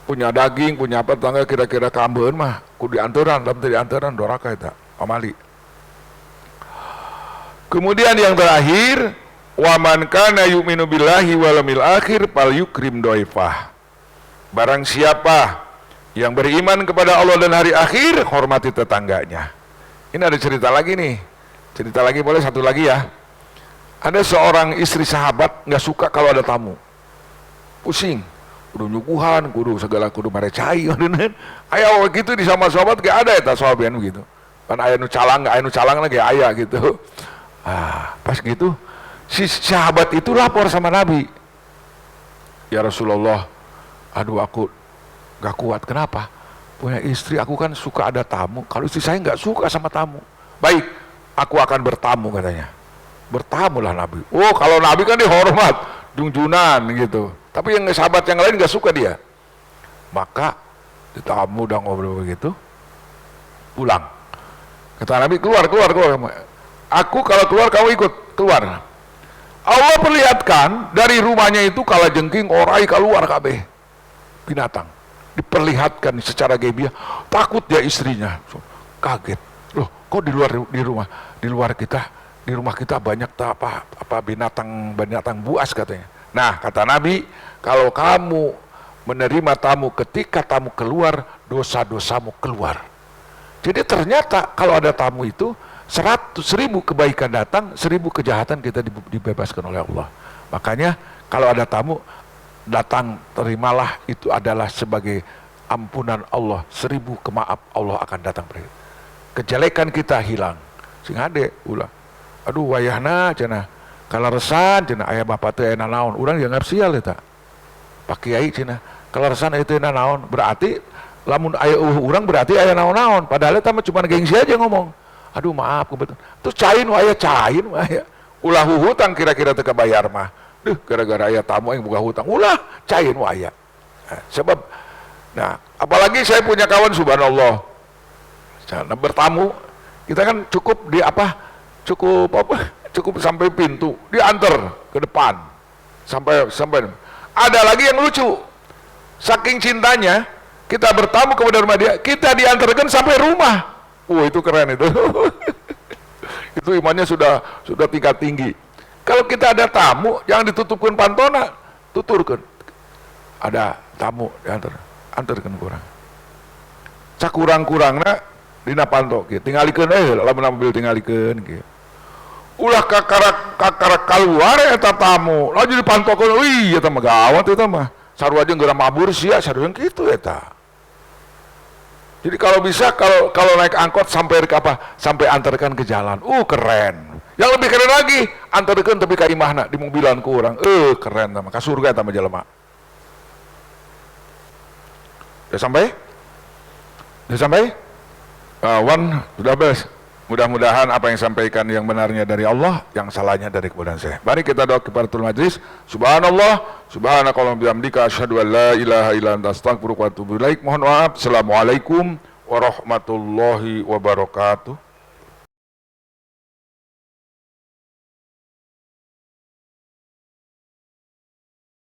daging, punya apa tangga kira-kira kambeun mah kudu dianteran, dalam dianteran doraka eta pamali. Kemudian yang terakhir, wa man kana yu'minu billahi wal yawmil akhir fal yukrim dhaifah. Barang siapa yang beriman kepada Allah dan hari akhir, hormati tetangganya. Ini ada cerita lagi nih. Cerita lagi, boleh satu lagi ya. Ada seorang istri sahabat nggak suka kalau ada tamu. Pusing. Kudu nyuguhan, kudu segala kudu marecai. Aya gitu di sama sahabat gak ada eta sahabat gitu. Kan aya nu calang lagi aya gitu. Pas gitu si sahabat itu lapor sama Nabi. Ya Rasulullah, aduh aku gak kuat. Kenapa? Punya istri, aku kan suka ada tamu. Kalau istri saya gak suka sama tamu. Baik, aku akan bertamu katanya. Bertamulah Nabi. Oh, kalau Nabi kan dihormat, junjunan gitu. Tapi yang sahabat yang lain gak suka dia. Maka ditamu dan ngobrol begitu, pulang. Kata Nabi, keluar. Aku kalau keluar, kamu ikut keluar. Allah perlihatkan dari rumahnya itu kalajengking orai keluar kabeh binatang. Diperlihatkan secara gebiah. Takut dia istrinya. Kaget. Loh, kok di luar kita banyak apa binatang buas katanya. Nah, kata Nabi, kalau kamu menerima tamu ketika tamu keluar, dosa-dosamu keluar. Jadi ternyata kalau ada tamu itu 100.000 kebaikan datang, 1.000 kejahatan kita dibebaskan oleh Allah. Makanya kalau ada tamu datang, terimalah, itu adalah sebagai ampunan Allah. 1.000 kemaaf Allah akan datang. Kejelekan kita hilang. Sing ade ulah. Aduh wayahna cenah. Kalaresan cenah aya bapak teh aya naon, urang dianggap sial eta. Pak Kiai cenah. Kalaresan itu naon, berarti lamun aya urang berarti aya naon-naon. Padahal eta mah cuma gengsi aja ngomong. Aduh maaf kebetulan. Terus cain aya. Ulah hutang kira-kira teu kabayar mah. Duh gara-gara aya tamu yang buka hutang. Ulah cain aya. Sebab apalagi saya punya kawan subhanallah. Nah, bertamu kita kan cukup sampai pintu, diantar ke depan sampai ada lagi yang lucu, saking cintanya kita bertamu kepada rumah dia, kita diantarkan sampai rumah. Itu keren itu. Itu imannya sudah tingkat tinggi. Kalau kita ada tamu jangan ditutupkan pantona, tuturkan. Ada tamu antarkan kurang sakurang-kurangna dina panto kieu tingalikeun lamun mobil tingalikeun kieu. Ulah kakarak keluar eta tamu, laju dipantokeun, wih eta mah gawat eta mah. Sarua jeung geura mabur sia sarua kitu eta. Jadi kalau bisa kalau naik angkot sampai ke sampai antarkan ke jalan. Keren. Yang lebih keren lagi, antarkan tapi ka imahna di mobilan ku urang. Keren mah, ka surga eta mah jelema. Udah sampai? Sudah beres. Mudah-mudahan apa yang sampaikan yang benarnya dari Allah, yang salahnya dari kebodohan saya. Mari kita doa kifaratul majlis. Subhanallah, subhanakallahumma bihamdika asyhadu an la ilaha illa anta astaghfiruka wa atubu ilaik. Mohon maaf. Assalamualaikum warahmatullahi wabarakatuh.